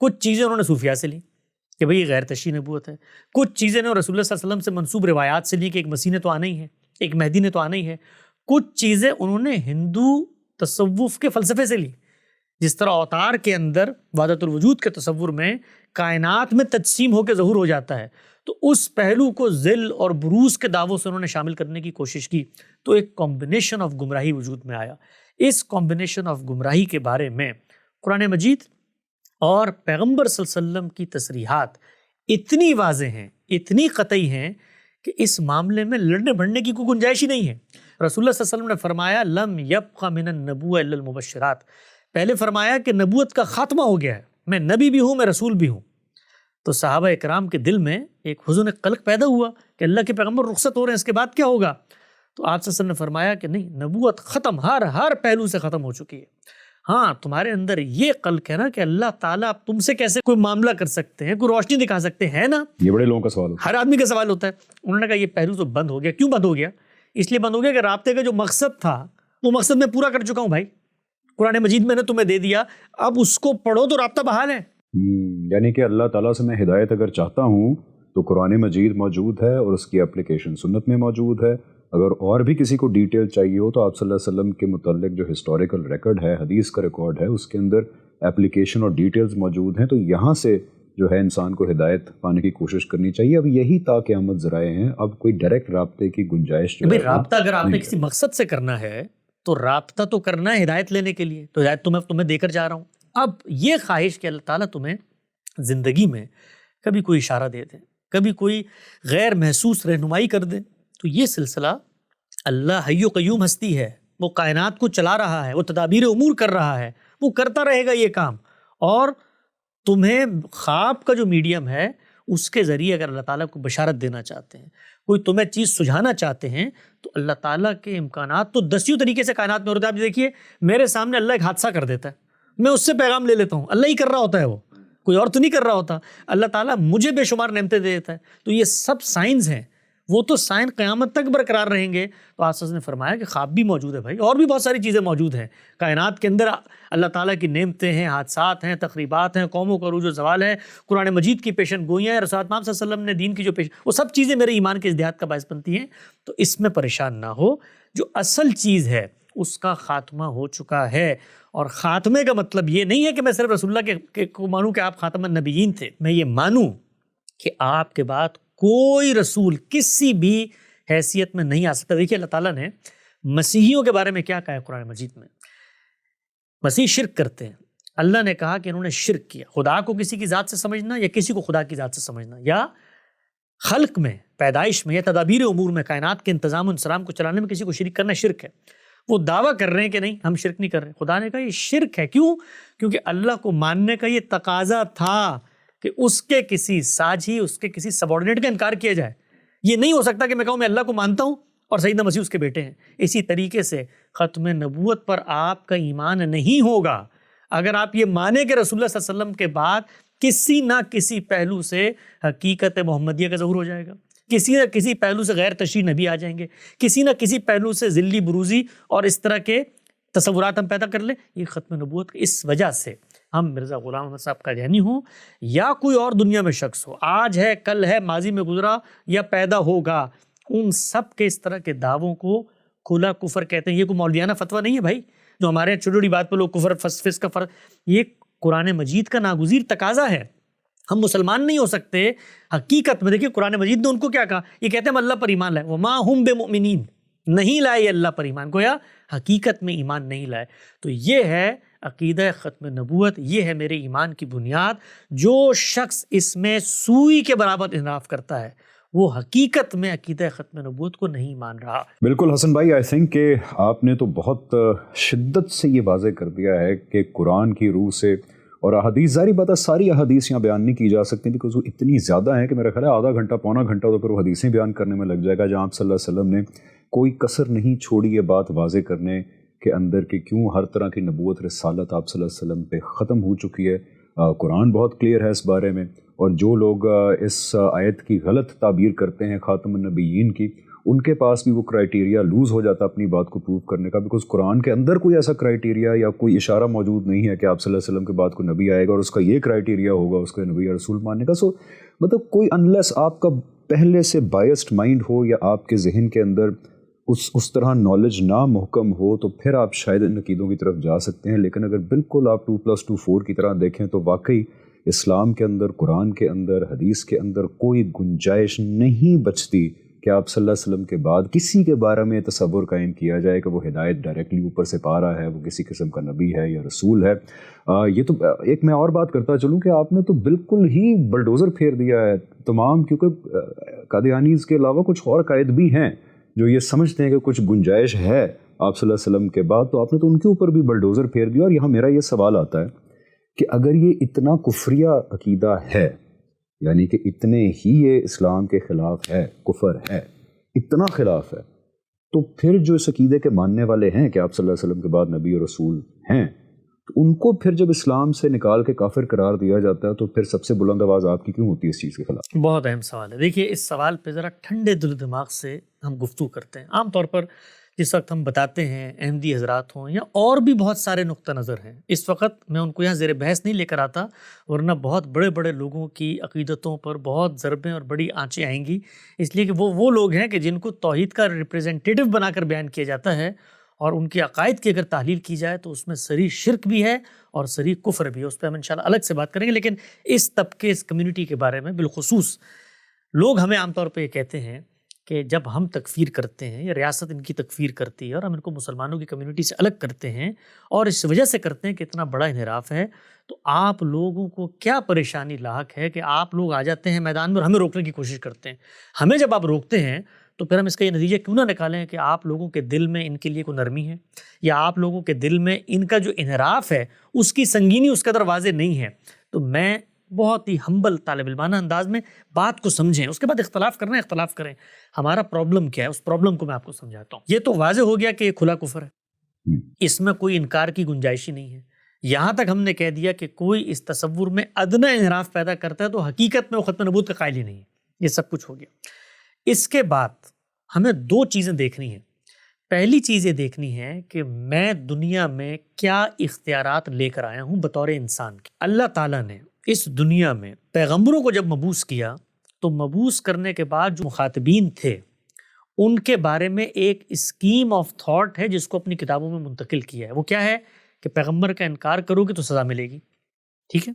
کچھ چیزیں انہوں نے صوفیہ سے لی کہ بھئی غیر تشریعی نبوت ہے، کچھ چیزیں نے رسول اللہ صلی اللہ علیہ وسلم سے منسوب روایات سے لی کہ ایک مسیح نے تو آنا ہی ہے، ایک مہدی نے تو آنا ہی ہے. کچھ چیزیں انہوں نے ہندو تصوف کے فلسفے سے لی، جس طرح اوتار کے اندر وحدت الوجود کے تصور میں کائنات میں تجسیم ہو کے ظہور ہو جاتا ہے، تو اس پہلو کو ذل اور بروز کے دعووں سے انہوں نے شامل کرنے کی کوشش کی. تو ایک کمبینیشن آف گمراہی وجود میں آیا. اس کمبینیشن آف گمراہی کے بارے میں قرآن مجید اور پیغمبر صلی اللہ علیہ وسلم کی تصریحات اتنی واضح ہیں، اتنی قطعی ہیں کہ اس معاملے میں لڑنے بھڑنے کی کوئی گنجائش ہی نہیں ہے. رسول اللہ صلی اللہ علیہ وسلم نے فرمایا لم یبق من النبوۃ الا المبشرات. پہلے فرمایا کہ نبوت کا خاتمہ ہو گیا ہے، میں نبی بھی ہوں، میں رسول بھی ہوں. تو صحابہ اکرام کے دل میں ایک حزن قلق پیدا ہوا کہ اللہ کے پیغمبر رخصت ہو رہے ہیں، اس کے بعد کیا ہوگا؟ تو آپ صلی اللہ علیہ وسلم نے فرمایا کہ نہیں، نبوت ختم، ہر پہلو سے ختم ہو چکی ہے. ہاں تمہارے اندر یہ قلق ہے نا کہ اللہ تعالیٰ آپ تم سے کیسے کوئی معاملہ کر سکتے ہیں، کوئی روشنی دکھا سکتے ہیں نا. یہ بڑے لوگوں کا سوال ہوتا ہے، ہر آدمی کا سوال ہوتا ہے. انہوں نے کہا یہ پہلو تو بند ہو گیا. کیوں بند ہو گیا؟ اس لیے بند ہو گیا کہ رابطے کا جو مقصد تھا وہ مقصد میں پورا کر چکا ہوں بھائی. قرآن مجید میں نے تمہیں دے دیا، اب اس کو پڑھو تو رابطہ بحال ہے. یعنی کہ اللہ تعالیٰ سے میں ہدایت اگر چاہتا ہوں تو قرآن مجید موجود ہے اور اس کی اپلیکیشن سنت میں موجود ہے. اگر اور بھی کسی کو ڈیٹیل چاہیے ہو تو آپ صلی اللہ علیہ وسلم کے متعلق جو ہسٹوریکل ریکارڈ ہے، حدیث کا ریکارڈ ہے، اس کے اندر اپلیکیشن اور ڈیٹیلز موجود ہیں. تو یہاں سے جو ہے انسان کو ہدایت پانے کی کوشش کرنی چاہیے. اب یہی تا قیامت ذرائع ہیں، اب کوئی ڈائریکٹ رابطے کی گنجائش جو ہے رابطہ اگر آپ نے کسی مقصد سے کرنا ہے تو رابطہ تو کرنا ہے ہدایت لینے کے لیے، تو ہدایت تمہیں دے کر جا رہا ہوں. اب یہ خواہش کہ اللہ تعالیٰ تمہیں زندگی میں کبھی کوئی اشارہ دے دیں، کبھی کوئی غیر محسوس رہنمائی کر دیں، تو یہ سلسلہ اللہ حی و قیوم ہستی ہے، وہ کائنات کو چلا رہا ہے، وہ تدابیر امور کر رہا ہے، وہ کرتا رہے گا یہ کام. اور تمہیں خواب کا جو میڈیم ہے اس کے ذریعے اگر اللہ تعالیٰ کو بشارت دینا چاہتے ہیں، کوئی تمہیں چیز سجھانا چاہتے ہیں، تو اللہ تعالیٰ کے امکانات تو دسیوں طریقے سے کائنات میں ہوتے ہیں. آپ دیکھیے میرے سامنے اللہ ایک حادثہ کر دیتا ہے، میں اس سے پیغام لے لیتا ہوں، اللہ ہی کر رہا ہوتا ہے، وہ کوئی اور تو نہیں کر رہا ہوتا. اللہ تعالیٰ مجھے بے شمار نعمتیں دے دیتا ہے. تو یہ سب سائنس ہیں، وہ تو سائن قیامت تک برقرار رہیں گے. تو آساس نے فرمایا کہ خواب بھی موجود ہے بھائی، اور بھی بہت ساری چیزیں موجود ہیں کائنات کے اندر. اللہ تعالیٰ کی نعمتیں ہیں، حادثات ہیں، تقریبات ہیں، قوموں کا عروج و زوال ہے، قرآن مجید کی پیشن گوئیاں ہیں، رسول اللہ صلی اللہ علیہ وسلم نے دین کی جو وہ سب چیزیں میرے ایمان کے ازدیاد کا باعث بنتی ہیں. تو اس میں پریشان نہ ہو، جو اصل چیز ہے اس کا خاتمہ ہو چکا ہے. اور خاتمے کا مطلب یہ نہیں ہے کہ میں صرف رسول اللہ کو مانوں کہ آپ خاتم النبیین تھے، میں یہ مانوں کہ آپ کے بعد کوئی رسول کسی بھی حیثیت میں نہیں آ سکتا. دیکھیے اللہ تعالیٰ نے مسیحیوں کے بارے میں کیا کہا ہے قرآن مجید میں. مسیح شرک کرتے ہیں، اللہ نے کہا کہ انہوں نے شرک کیا. خدا کو کسی کی ذات سے سمجھنا یا کسی کو خدا کی ذات سے سمجھنا، یا خلق میں، پیدائش میں، یا تدابیر امور میں، کائنات کے انتظام و انصرام کو چلانے میں کسی کو شریک کرنا شرک ہے. وہ دعویٰ کر رہے ہیں کہ نہیں ہم شرک نہیں کر رہے. خدا نے کہا یہ شرک ہے. کیوں؟ کیونکہ اللہ کو ماننے کا یہ تقاضا تھا کہ اس کے کسی ساجھی، اس کے کسی سبارڈینیٹ کا انکار کیا جائے. یہ نہیں ہو سکتا کہ میں کہوں میں اللہ کو مانتا ہوں اور سیدنا مسیح اس کے بیٹے ہیں. اسی طریقے سے ختم نبوت پر آپ کا ایمان نہیں ہوگا اگر آپ یہ مانیں کہ رسول اللہ صلی اللہ علیہ وسلم کے بعد کسی نہ کسی پہلو سے حقیقت محمدیہ کا ظہور ہو جائے گا، کسی نہ کسی پہلو سے غیر تشریعی نبی آ جائیں گے، کسی نہ کسی پہلو سے ذلی بروزی اور اس طرح کے تصورات ہم پیدا کر لیں. یہ ختم نبوت اس وجہ سے ہم مرزا غلام احمد صاحب قادیانی ہوں یا کوئی اور دنیا میں شخص ہو، آج ہے، کل ہے، ماضی میں گزرا یا پیدا ہوگا، ان سب کے اس طرح کے دعووں کو کھلا کفر کہتے ہیں. یہ کوئی مولویانہ فتویٰ نہیں ہے بھائی جو ہمارے چھوٹی چھوٹی بات پہ لوگ کفر فسق کا فرق. یہ قرآن مجید کا ناگزیر تقاضا ہے. ہم مسلمان نہیں ہو سکتے حقیقت میں. دیکھیے قرآن مجید نے ان کو کیا کہا، یہ کہتے ہیں ہم اللہ پر ایمان لائے، وما ہم بمؤمنین، نہیں لائے یہ اللہ پر ایمان، گویا حقیقت میں ایمان نہیں لائے. تو یہ ہے عقیدہ ختم نبوت یہ ہے میرے ایمان کی بنیاد. جو شخص اس میں سوئی کے برابر انحراف کرتا ہے وہ حقیقت میں عقیدہ ختم نبوت کو نہیں مان رہا. بالکل حسن بھائی، آئی تھنک کہ آپ نے تو بہت شدت سے یہ واضح کر دیا ہے کہ قرآن کی روح سے اور احادیث، ظاہری بات ہے ساری احادیث یہاں بیان نہیں کی جا سکتی بیکاز وہ اتنی زیادہ ہیں کہ میرا خیال ہے آدھا گھنٹہ پونا گھنٹہ تو پھر وہ حدیثیں بیان کرنے میں لگ جائے گا، جہاں آپ صلی اللہ علیہ وسلم نے کوئی کسر نہیں چھوڑی یہ بات واضح کرنے کے اندر کہ کیوں ہر طرح کی نبوت رسالت آپ صلی اللہ علیہ وسلم پہ ختم ہو چکی ہے. قرآن بہت کلیئر ہے اس بارے میں، اور جو لوگ اس آیت کی غلط تعبیر کرتے ہیں خاتم النبیین کی، ان کے پاس بھی وہ کرائیٹیریا لوز ہو جاتا اپنی بات کو پروف کرنے کا، بیکاز قرآن کے اندر کوئی ایسا کرائیٹیریا یا کوئی اشارہ موجود نہیں ہے کہ آپ صلی اللہ علیہ وسلم کے بعد کوئی نبی آئے گا اور اس کا یہ کرائیٹیریا ہوگا اس کے نبی یا رسول ماننے کا. سو مطلب کوئی انلیس آپ کا پہلے سے بائسڈ مائنڈ ہو یا آپ کے ذہن کے اندر اس طرح نالج نہ محکم ہو تو پھر آپ شاید ان عقیدوں کی طرف جا سکتے ہیں. لیکن اگر بالکل آپ 2+2 4 کی طرح دیکھیں تو واقعی اسلام کے اندر، قرآن کے اندر، حدیث کے اندر کوئی گنجائش نہیں بچتی کہ آپ صلی اللہ علیہ وسلم کے بعد کسی کے بارے میں تصور قائم کیا جائے کہ وہ ہدایت ڈائریکٹلی اوپر سے پا رہا ہے، وہ کسی قسم کا نبی ہے یا رسول ہے. یہ تو ایک میں اور بات کرتا چلوں کہ آپ نے تو بالکل ہی بلڈوزر پھیر دیا ہے تمام، کیونکہ قادیانیز کے علاوہ کچھ اور قائد بھی ہیں جو یہ سمجھتے ہیں کہ کچھ گنجائش ہے آپ صلی اللہ علیہ وسلم کے بعد، تو آپ نے تو ان کے اوپر بھی بلڈوزر پھیر دیا. اور یہاں میرا یہ سوال آتا ہے کہ اگر یہ اتنا کفریہ عقیدہ ہے، یعنی کہ اتنے ہی یہ اسلام کے خلاف ہے، کفر ہے، اتنا خلاف ہے، تو پھر جو اس عقیدے کے ماننے والے ہیں کہ آپ صلی اللہ علیہ وسلم کے بعد نبی اور رسول ہیں، تو ان کو پھر جب اسلام سے نکال کے کافر قرار دیا جاتا ہے تو پھر سب سے بلند آواز آپ کی کیوں ہوتی ہے اس چیز کے خلاف؟ بہت اہم سوال ہے. دیکھیے اس سوال پہ ذرا ٹھنڈے دل و دماغ سے ہم گفتگو کرتے ہیں. عام طور پر جس وقت ہم بتاتے ہیں احمدی حضرات ہوں یا اور بھی بہت سارے نقطہ نظر ہیں، اس وقت میں ان کو یہاں زیر بحث نہیں لے کر آتا، ورنہ بہت بڑے بڑے لوگوں کی عقیدتوں پر بہت ضربیں اور بڑی آنچیں آئیں گی، اس لیے کہ وہ لوگ ہیں کہ جن کو توحید کا ریپریزنٹیٹیو بنا کر بیان کیا جاتا ہے، اور ان کے عقائد کی اگر تحلیل کی جائے تو اس میں صریح شرک بھی ہے اور صریح کفر بھی ہے. اس پہ ہم انشاءاللہ الگ سے بات کریں گے. لیکن اس طبقے، اس کمیونٹی کے بارے میں بالخصوص لوگ ہمیں عام طور پہ یہ کہتے ہیں کہ جب ہم تکفیر کرتے ہیں یا ریاست ان کی تکفیر کرتی ہے اور ہم ان کو مسلمانوں کی کمیونٹی سے الگ کرتے ہیں اور اس وجہ سے کرتے ہیں کہ اتنا بڑا انحراف ہے، تو آپ لوگوں کو کیا پریشانی لاحق ہے کہ آپ لوگ آ جاتے ہیں میدان میں اور ہمیں روکنے کی کوشش کرتے ہیں. ہمیں جب آپ روکتے ہیں تو پھر ہم اس کا یہ نتیجہ کیوں نہ نکالیں کہ آپ لوگوں کے دل میں ان کے لیے کوئی نرمی ہے، یا آپ لوگوں کے دل میں ان کا جو انحراف ہے اس کی سنگینی اس قدر واضح نہیں ہے. تو میں بہت ہی ہمبل طالب علمانہ انداز میں بات کو سمجھیں، اس کے بعد اختلاف کرنا ہے اختلاف کریں. ہمارا پرابلم کیا ہے اس پرابلم کو میں آپ کو سمجھاتا ہوں. یہ تو واضح ہو گیا کہ یہ کھلا کفر ہے، اس میں کوئی انکار کی گنجائش ہی نہیں ہے. یہاں تک ہم نے کہہ دیا کہ کوئی اس تصور میں ادنی انحراف پیدا کرتا ہے تو حقیقت میں وہ ختم نبوت کا قائل ہی نہیں ہے. یہ سب کچھ ہو گیا. اس کے بعد ہمیں دو چیزیں دیکھنی ہیں. پہلی چیز یہ دیکھنی ہے کہ میں دنیا میں کیا اختیارات لے کر آیا ہوں بطور انسان کے. اللہ تعالیٰ نے اس دنیا میں پیغمبروں کو جب مبعوث کیا تو مبعوث کرنے کے بعد جو مخاطبین تھے ان کے بارے میں ایک اسکیم آف تھاٹ ہے جس کو اپنی کتابوں میں منتقل کیا ہے. وہ کیا ہے کہ پیغمبر کا انکار کرو گے تو سزا ملے گی. ٹھیک ہے.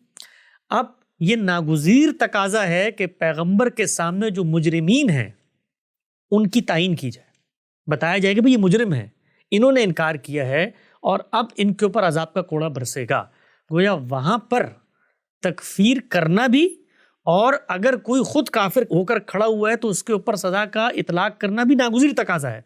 اب یہ ناگزیر تقاضا ہے کہ پیغمبر کے سامنے جو مجرمین ہیں ان کی تعین کی جائے، بتایا جائے کہ بھئی یہ مجرم ہے، انہوں نے انکار کیا ہے اور اب ان کے اوپر عذاب کا کوڑا برسے گا. گویا وہاں پر تکفیر کرنا بھی، اور اگر کوئی خود کافر ہو کر کھڑا ہوا ہے تو اس کے اوپر سزا کا اطلاق کرنا بھی ناگزیر تقاضا ہے.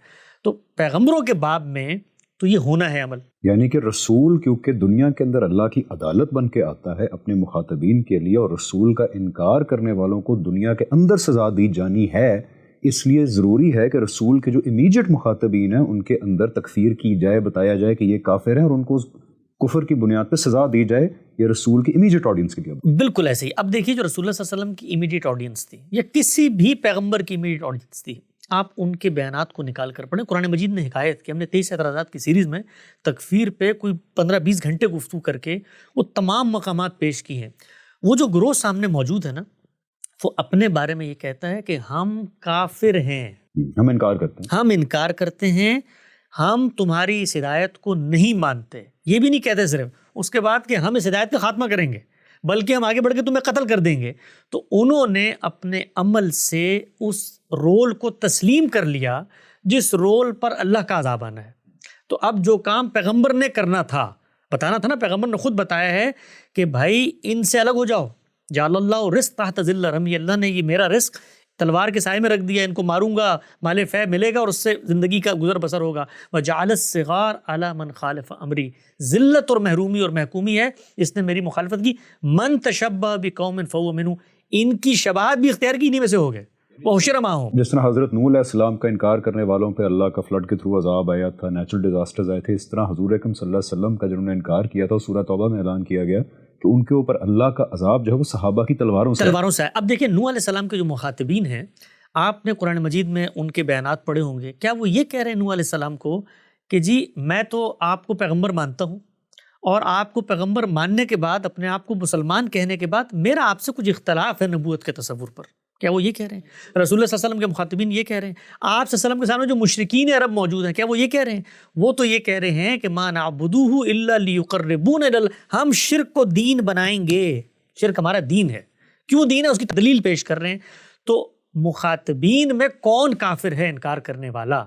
تو پیغمبروں کے باب میں تو یہ ہونا ہے عمل. یعنی کہ رسول کیونکہ دنیا کے اندر اللہ کی عدالت بن کے آتا ہے اپنے مخاطبین کے لیے، اور رسول کا انکار کرنے والوں کو دنیا کے اندر سزا دی جانی ہے، اس لیے ضروری ہے کہ رسول کے جو امیجیٹ مخاطبین ہیں ان کے اندر تکفیر کی جائے، بتایا جائے کہ یہ کافر ہیں اور ان کو کفر کی بنیاد پہ سزا دی جائے. یہ رسول کی امیجیٹ آڈینس کے لیے بالکل ایسے ہی. اب دیکھیے جو رسول اللہ صلی اللہ علیہ وسلم کی امیجیٹ آڈینس تھی یا کسی بھی پیغمبر کی امیجیٹ آڈینس تھی، آپ ان کے بیانات کو نکال کر پڑھیں. قرآن مجید نے حکایت کی، ہم نے 23 اعتراضات کی سیریز میں تکفیر پہ کوئی 15-20 گھنٹے گفتگو کر کے وہ تمام مقامات پیش کی ہیں. وہ جو گروہ سامنے موجود ہے نا، وہ اپنے بارے میں یہ کہتا ہے کہ ہم کافر ہیں، ہم انکار کرتے ہیں، ہم انکار کرتے ہیں، ہم تمہاری اس ہدایت کو نہیں مانتے. یہ بھی نہیں کہتے صرف اس کے بعد کہ ہم اس ہدایت کا خاتمہ کریں گے، بلکہ ہم آگے بڑھ کے تمہیں قتل کر دیں گے. تو انہوں نے اپنے عمل سے اس رول کو تسلیم کر لیا جس رول پر اللہ کا عذاب آنا ہے. تو اب جو کام پیغمبر نے کرنا تھا، بتانا تھا نا، پیغمبر نے خود بتایا ہے کہ بھائی ان سے الگ ہو جاؤ. جعل اللہ رزق تحت ظل رمی، اللہ نے یہ میرا رزق تلوار کے سائے میں رکھ دیا، ان کو ماروں گا مال فے ملے گا اور اس سے زندگی کا گزر بسر ہوگا. وجعل الصغار علی من خالف امری، ذلت اور محرومی اور محکومی ہے اس نے میری مخالفت کی. من تشبہ بقوم فہو منہ، ان کی شباہت بھی اختیار کی، انہیں میں سے ہو گئے. وحشر معہم، جس طرح حضرت نوح علیہ السلام کا انکار کرنے والوں پہ اللہ کا فلڈ کے تھرو عذاب آیا تھا، نیچرل ڈیزاسٹرز آئے تھے، اس طرح حضور اکرم صلی اللہ علیہ وسلم کا جنہوں نے انکار کیا تھا سورہ توبہ میں اعلان کیا گیا کہ ان کے اوپر اللہ کا عذاب جو ہے وہ صحابہ کی تلواروں سے. اب دیکھیں نوح علیہ السلام کے جو مخاطبین ہیں، آپ نے قرآن مجید میں ان کے بیانات پڑھے ہوں گے. کیا وہ یہ کہہ رہے ہیں نوح علیہ السلام کو کہ جی میں تو آپ کو پیغمبر مانتا ہوں اور آپ کو پیغمبر ماننے کے بعد، اپنے آپ کو مسلمان کہنے کے بعد میرا آپ سے کچھ اختلاف ہے نبوت کے تصور پر؟ کیا وہ یہ کہہ رہے ہیں؟ رسول اللہ صلی اللہ علیہ وسلم کے مخاطبین یہ کہہ رہے ہیں؟ آپ صلی اللہ علیہ وسلم کے سامنے جو مشرکین عرب موجود ہیں، کیا وہ یہ کہہ رہے ہیں؟ وہ تو یہ کہہ رہے ہیں کہ ما نعبدوہ الا لیقربونا ہم شرک کو دین بنائیں گے، شرک ہمارا دین ہے. کیوں دین ہے اس کی دلیل پیش کر رہے ہیں. تو مخاطبین میں کون کافر ہے انکار کرنے والا؟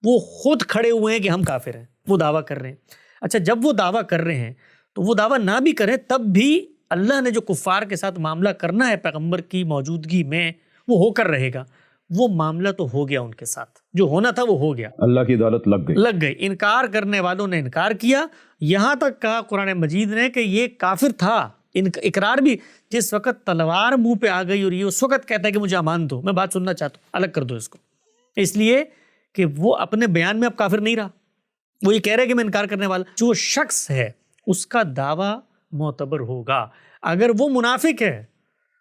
وہ خود کھڑے ہوئے ہیں کہ ہم کافر ہیں، وہ دعویٰ کر رہے ہیں. اچھا جب وہ دعویٰ کر رہے ہیں تو وہ دعویٰ نہ بھی کریں تب بھی اللہ نے جو کفار کے ساتھ معاملہ کرنا ہے پیغمبر کی موجودگی میں وہ ہو کر رہے گا. وہ معاملہ تو ہو گیا، ان کے ساتھ جو ہونا تھا وہ ہو گیا، اللہ کی عدالت لگ گئی. انکار کرنے والوں نے انکار کیا. یہاں تک کہا قرآن مجید نے کہ یہ کافر تھا. اقرار بھی، جس وقت تلوار منہ پہ آ گئی اور یہ اس وقت کہتا ہے کہ مجھے امان دو، میں بات سننا چاہتا ہوں، الگ کر دو اس کو، اس لیے کہ وہ اپنے بیان میں اب کافر نہیں رہا. وہ یہ کہہ رہے کہ میں انکار کرنے والا. جو شخص ہے اس کا دعویٰ معتبر ہوگا. اگر وہ منافق ہے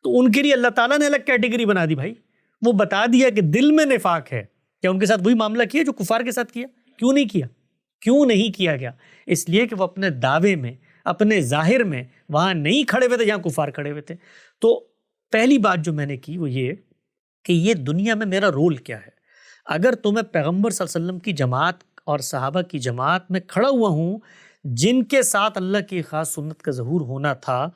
تو ان کے لیے اللہ تعالیٰ نے الگ کیٹیگری بنا دی. بھائی وہ بتا دیا کہ دل میں نفاق ہے. کیا ان کے ساتھ وہی معاملہ کیا جو کفار کے ساتھ کیا؟ کیوں نہیں کیا؟ کیوں نہیں کیا گیا؟ اس لیے کہ وہ اپنے دعوے میں، اپنے ظاہر میں وہاں نہیں کھڑے ہوئے تھے جہاں کفار کھڑے ہوئے تھے. تو پہلی بات جو میں نے کی وہ یہ کہ یہ دنیا میں میرا رول کیا ہے. اگر تو میں پیغمبر صلی اللہ علیہ وسلم کی جماعت اور صحابہ کی جماعت میں کھڑا ہوا ہوں جن کے ساتھ اللہ کی خاص سنت کا ظہور ہونا تھا،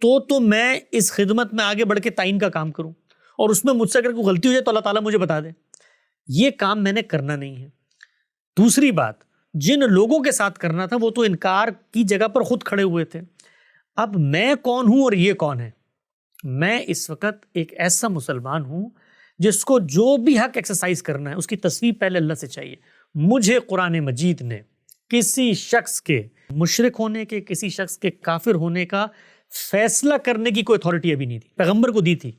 تو میں اس خدمت میں آگے بڑھ کے تعین کا کام کروں، اور اس میں مجھ سے اگر کوئی غلطی ہو جائے تو اللہ تعالیٰ مجھے بتا دے. یہ کام میں نے کرنا نہیں ہے. دوسری بات، جن لوگوں کے ساتھ کرنا تھا وہ تو انکار کی جگہ پر خود کھڑے ہوئے تھے. اب میں کون ہوں اور یہ کون ہے؟ میں اس وقت ایک ایسا مسلمان ہوں جس کو جو بھی حق ایکسرسائز کرنا ہے اس کی تصویب پہلے اللہ سے چاہیے. مجھے قرآن مجید نے کسی شخص کے مشرک ہونے کے، کسی شخص کے کافر ہونے کا فیصلہ کرنے کی کوئی اتھارٹی ابھی نہیں دی. پیغمبر کو دی تھی،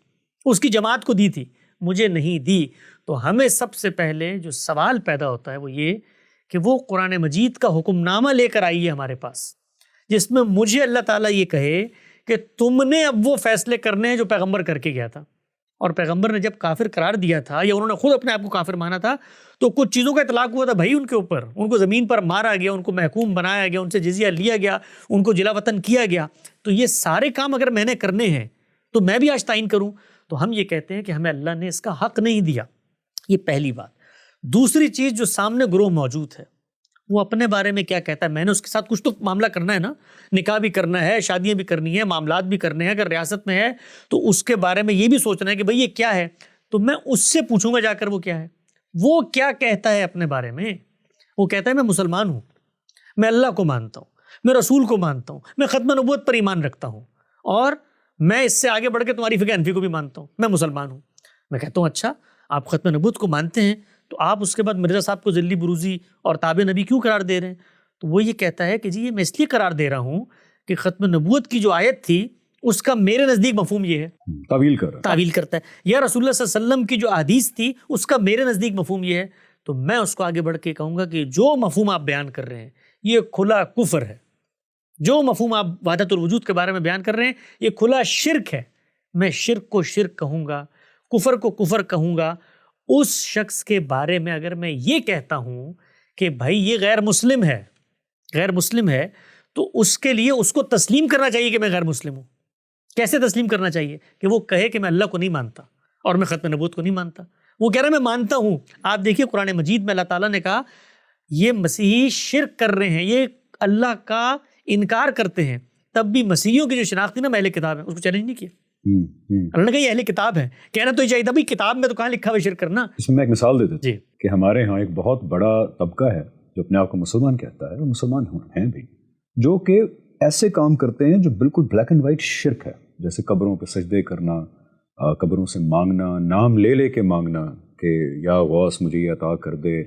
اس کی جماعت کو دی تھی، مجھے نہیں دی. تو ہمیں سب سے پہلے جو سوال پیدا ہوتا ہے وہ یہ کہ وہ قرآن مجید کا حکم نامہ لے کر آئیے ہمارے پاس، جس میں مجھے اللہ تعالیٰ یہ کہے کہ تم نے اب وہ فیصلے کرنے ہیں جو پیغمبر کر کے گیا تھا. اور پیغمبر نے جب کافر قرار دیا تھا یا انہوں نے خود اپنے آپ کو کافر مانا تھا تو کچھ چیزوں کا اطلاق ہوا تھا بھائی ان کے اوپر. ان کو زمین پر مارا گیا، ان کو محکوم بنایا گیا، ان سے جزیہ لیا گیا، ان کو جلا وطن کیا گیا. تو یہ سارے کام اگر میں نے کرنے ہیں تو میں بھی آج تعین کروں. تو ہم یہ کہتے ہیں کہ ہمیں اللہ نے اس کا حق نہیں دیا. یہ پہلی بات. دوسری چیز، جو سامنے گروہ موجود ہے وہ اپنے بارے میں کیا کہتا ہے، میں نے اس کے ساتھ کچھ تو معاملہ کرنا ہے نا، نکاح بھی کرنا ہے، شادیاں بھی کرنی ہے، معاملات بھی کرنے ہیں. اگر ریاست میں ہے تو اس کے بارے میں یہ بھی سوچنا ہے کہ بھئی یہ کیا ہے. تو میں اس سے پوچھوں گا جا کر وہ کیا ہے، وہ کیا کہتا ہے اپنے بارے میں. وہ کہتا ہے میں مسلمان ہوں، میں اللہ کو مانتا ہوں، میں رسول کو مانتا ہوں، میں ختم نبوت پر ایمان رکھتا ہوں، اور میں اس سے آگے بڑھ کے تمہاری فقہ حنفی کو بھی مانتا ہوں، میں مسلمان ہوں. میں کہتا ہوں اچھا آپ ختم نبوت کو مانتے ہیں تو آپ اس کے بعد مرزا صاحب کو ذلی بروزی اور تابع نبی کیوں قرار دے رہے ہیں؟ تو وہ یہ کہتا ہے کہ جی یہ میں اس لیے قرار دے رہا ہوں کہ ختم نبوت کی جو آیت تھی اس کا میرے نزدیک مفہوم یہ ہے، تعویل کرتا ہے. یا رسول اللہ صلی اللہ علیہ وسلم کی جو حدیث تھی اس کا میرے نزدیک مفہوم یہ ہے. تو میں اس کو آگے بڑھ کے کہوں گا کہ جو مفہوم آپ بیان کر رہے ہیں یہ کھلا کفر ہے. جو مفہوم آپ وحدت الوجود کے بارے میں بیان کر رہے ہیں یہ کھلا شرک ہے. میں شرک کو شرک کہوں گا، کفر کو کفر کہوں گا. اس شخص کے بارے میں اگر میں یہ کہتا ہوں کہ بھائی یہ غیر مسلم ہے تو اس کے لیے اس کو تسلیم کرنا چاہیے کہ میں غیر مسلم ہوں. کیسے تسلیم کرنا چاہیے؟ کہ وہ کہے کہ میں اللہ کو نہیں مانتا اور میں ختم نبوت کو نہیں مانتا. وہ کہہ رہا ہے میں مانتا ہوں. آپ دیکھیے قرآن مجید میں اللہ تعالیٰ نے کہا یہ مسیحی شرک کر رہے ہیں، یہ اللہ کا انکار کرتے ہیں. تب بھی مسیحیوں کی جو شناخت تھی نا اہل کتاب ہے اس کو چیلنج نہیں کیا. اللہ نے کہا یہ اہل کتاب ہے، کہنا تو یہ چاہیے تھا بھائی کتاب میں تو کہاں لکھا ہوا شرک کرنا. اس میں ایک مثال دے دیتے جی کہ ہمارے ہاں ایک بہت بڑا طبقہ ہے جو اپنے آپ کو مسلمان کہتا ہے، وہ مسلمان ہیں بھی، جو کہ ایسے کام کرتے ہیں جو بالکل بلیک اینڈ وائٹ شرک ہے، جیسے قبروں پہ سجدے کرنا، قبروں سے مانگنا، نام لے لے کے مانگنا کہ یا غوث مجھے یہ عطا کر دے.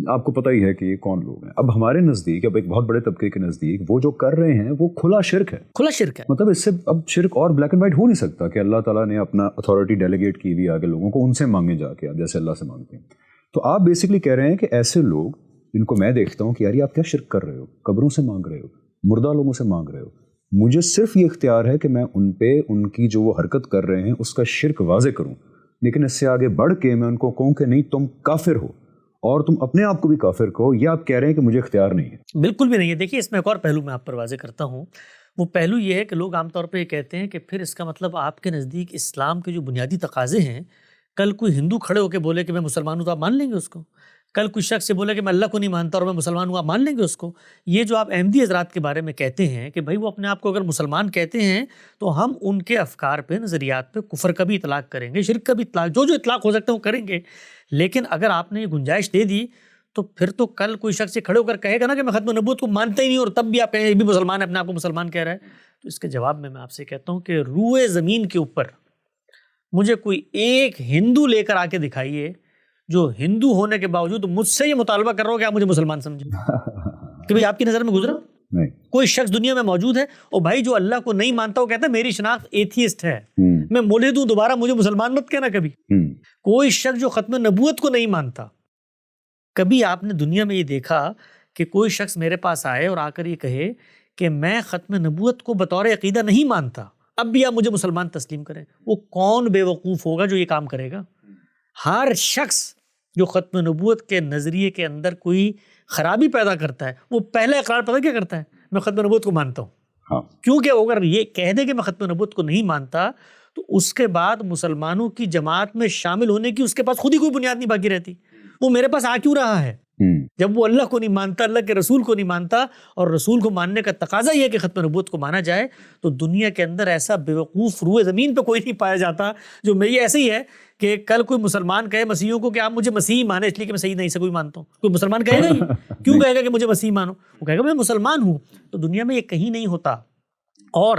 آپ کو پتہ ہی ہے کہ یہ کون لوگ ہیں. اب ہمارے نزدیک، اب ایک بہت بڑے طبقے کے نزدیک، وہ جو کر رہے ہیں وہ کھلا شرک ہے. کھلا شرک ہے. مطلب اس سے اب شرک اور بلیک اینڈ وائٹ ہو نہیں سکتا کہ اللہ تعالیٰ نے اپنا اتھارٹی ڈیلیگیٹ کی ہوئی آگے لوگوں کو، ان سے مانگے جا کے آپ جیسے اللہ سے مانگتے ہیں. تو آپ بیسکلی کہہ رہے ہیں کہ ایسے لوگ جن کو میں دیکھتا ہوں کہ یار آپ کیا شرک کر رہے ہو، قبروں سے مانگ رہے ہو، مردہ لوگوں سے مانگ رہے ہو. مجھے صرف یہ اختیار ہے کہ میں ان پہ ان کی جو وہ حرکت کر رہے ہیں اس کا شرک واضح کروں، لیکن اس سے آگے بڑھ کے میں ان کو کہوں کہ نہیں تم کافر ہو اور تم اپنے آپ کو بھی کافر کہو، یہ آپ کہہ رہے ہیں کہ مجھے اختیار نہیں ہے. بالکل بھی نہیں ہے. دیکھیے اس میں ایک اور پہلو میں آپ پر واضح کرتا ہوں. وہ پہلو یہ ہے کہ لوگ عام طور پہ یہ کہتے ہیں کہ پھر اس کا مطلب آپ کے نزدیک اسلام کے جو بنیادی تقاضے ہیں، کل کوئی ہندو کھڑے ہو کے بولے کہ میں مسلمان ہوں تو آپ مان لیں گے اس کو؟ کل کوئی شخص سے بولے کہ میں اللہ کو نہیں مانتا اور میں مسلمان ہوں، آپ مان لیں گے اس کو؟ یہ جو آپ احمدی حضرات کے بارے میں کہتے ہیں کہ بھائی وہ اپنے آپ کو اگر مسلمان کہتے ہیں تو ہم ان کے افکار پہ، نظریات پہ کفر کا بھی اطلاق کریں گے، شرک کا بھی اطلاق، جو اطلاق ہو سکتا ہے وہ کریں گے. لیکن اگر آپ نے یہ گنجائش دے دی تو پھر تو کل کوئی شخص کھڑے ہو کر کہے گا نا کہ میں ختم نبوت کو مانتا ہی نہیں، اور تب بھی آپ کہیں یہ بھی مسلمان ہے، اپنے آپ کو مسلمان کہہ رہا ہے. تو اس کے جواب میں آپ سے کہتا ہوں کہ روئے زمین کے اوپر مجھے کوئی ایک ہندو لے کر آ کے دکھائیے جو ہندو ہونے کے باوجود مجھ سے یہ مطالبہ کر رہا ہو کہ آپ مجھے مسلمان سمجھیں کہ بھئی آپ کی نظر میں گزرا نہیں. کوئی شخص دنیا میں موجود ہے اور بھائی جو اللہ کو نہیں مانتا وہ کہتا ہے میری شناخت ایتھیسٹ ہے، میں مولد ہوں، دوبارہ مجھے مسلمان مت کہنا کبھی. کوئی شخص جو ختم نبوت کو نہیں مانتا، کبھی آپ نے دنیا میں یہ دیکھا کہ کوئی شخص میرے پاس آئے اور آ کر یہ کہے کہ میں ختم نبوت کو بطور عقیدہ نہیں مانتا، اب بھی آپ مجھے مسلمان تسلیم کریں؟ وہ کون بے وقوف ہوگا جو یہ کام کرے گا؟ ہر شخص جو ختم نبوت کے نظریے کے اندر کوئی خرابی پیدا کرتا ہے وہ پہلا اقرار پتہ کیا کرتا ہے؟ میں ختم نبوت کو مانتا ہوں. کیونکہ اگر یہ کہہ دے کہ میں ختم نبوت کو نہیں مانتا تو اس کے بعد مسلمانوں کی جماعت میں شامل ہونے کی اس کے پاس خود ہی کوئی بنیاد نہیں باقی رہتی. وہ میرے پاس آ کیوں رہا ہے؟ جب وہ اللہ کو نہیں مانتا، اللہ کے رسول کو نہیں مانتا، اور رسول کو ماننے کا تقاضا یہ ہے کہ ختم نبوت کو مانا جائے، تو دنیا کے اندر ایسا بیوقوف روئے زمین پہ کوئی نہیں پایا جاتا جو میں یہ ایسے ہی ہے کہ کل کوئی مسلمان کہے مسیحیوں کو کہ آپ مجھے مسیحی مانے اس لیے کہ میں صحیح نہیں سے کوئی مانتا ہوں. کوئی مسلمان کہے گا یہ؟ کیوں کہے گا کہ مجھے مسیحی مانو؟ وہ کہے گا میں مسلمان ہوں. تو دنیا میں یہ کہیں نہیں ہوتا. اور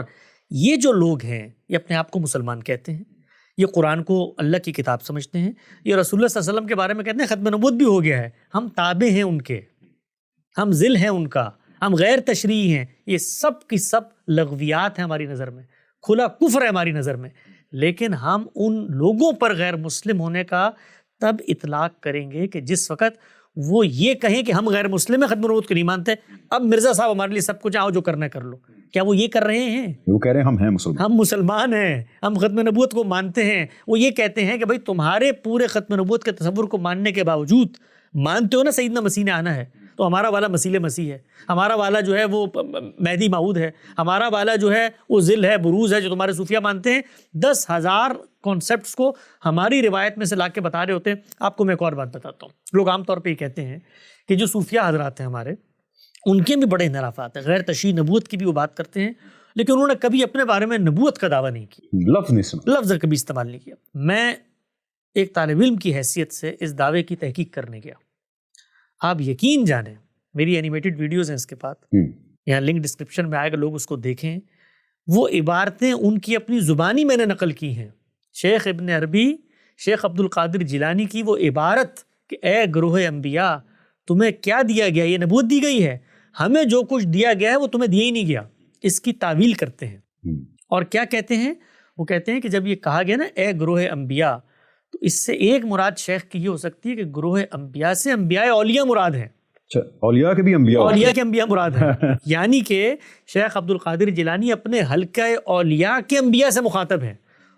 یہ جو لوگ ہیں یہ اپنے آپ کو مسلمان کہتے ہیں، یہ قرآن کو اللہ کی کتاب سمجھتے ہیں، یہ رسول اللہ صلی اللہ علیہ وسلم کے بارے میں کہتے ہیں ختم نبوت بھی ہو گیا ہے، ہم تابع ہیں ان کے، ہم ذل ہیں ان کا، ہم غیر تشریعی ہیں. یہ سب کی سب لغویات ہیں ہماری نظر میں، کھلا کفر ہے ہماری نظر میں. لیکن ہم ان لوگوں پر غیر مسلم ہونے کا تب اطلاق کریں گے کہ جس وقت وہ یہ کہیں کہ ہم غیر مسلم ہیں، ختم نبوت کو نہیں مانتے، اب مرزا صاحب ہمارے لیے سب کچھ، آؤ جو کرنا کر لو. کیا وہ یہ کر رہے ہیں؟ وہ کہہ رہے ہیں ہم ہیں مسلمان، ہم مسلمان ہیں، ہم ختم نبوت کو مانتے ہیں. وہ یہ کہتے ہیں کہ بھائی تمہارے پورے ختم نبوت کے تصور کو ماننے کے باوجود مانتے ہو نا سیدنا مسیح نے آنا ہے، تو ہمارا والا مسیح مسیح ہے، ہمارا والا جو ہے وہ مہدی موعود ہے، ہمارا والا جو ہے وہ ذل ہے، بروز ہے، جو تمہارے صوفیہ مانتے ہیں. 10,000 کانسیپٹس کو ہماری روایت میں سے لا کے بتا رہے ہوتے ہیں. آپ کو میں ایک اور بات بتاتا ہوں. لوگ عام طور پہ یہ کہتے ہیں کہ جو صوفیہ حضرات ہیں ہمارے، ان کے بھی بڑے انحرافات ہیں، غیر تشریعی نبوت کی بھی وہ بات کرتے ہیں، لیکن انہوں نے کبھی اپنے بارے میں نبوت کا دعویٰ نہیں کیا، لفظ کبھی استعمال نہیں کیا. میں ایک طالب علم کی حیثیت سے اس دعوے کی تحقیق کرنے گیا. آپ یقین جانیں، میری اینیمیٹڈ ویڈیوز ہیں اس کے بعد، یہاں لنک ڈسکرپشن میں آئے گا، لوگ اس کو دیکھیں. وہ عبارتیں ان کی اپنی زبانی میں نے نقل کی ہیں. شیخ ابن عربی، شیخ عبد القادر جیلانی کی وہ عبارت کہ اے گروہ انبیاء تمہیں کیا دیا گیا؟ یہ نبوت دی گئی ہے، ہمیں جو کچھ دیا گیا ہے وہ تمہیں دیا ہی نہیں گیا. اس کی تعویل کرتے ہیں اور کیا کہتے ہیں؟ وہ کہتے ہیں کہ جب یہ کہا گیا نا اے گروہ انبیاء، تو اس سے ایک مراد شیخ کی یہ ہو سکتی ہے کہ گروہ انبیاء سے انبیاء اولیاء مراد ہیں. اولیاء کے بھی انبیاء، اولیاء کے انبیاء مراد ہیں. یعنی کہ شیخ عبد القادر جیلانی اپنے حلقہ اولیاء کے انبیاء سے مخاطب ہیں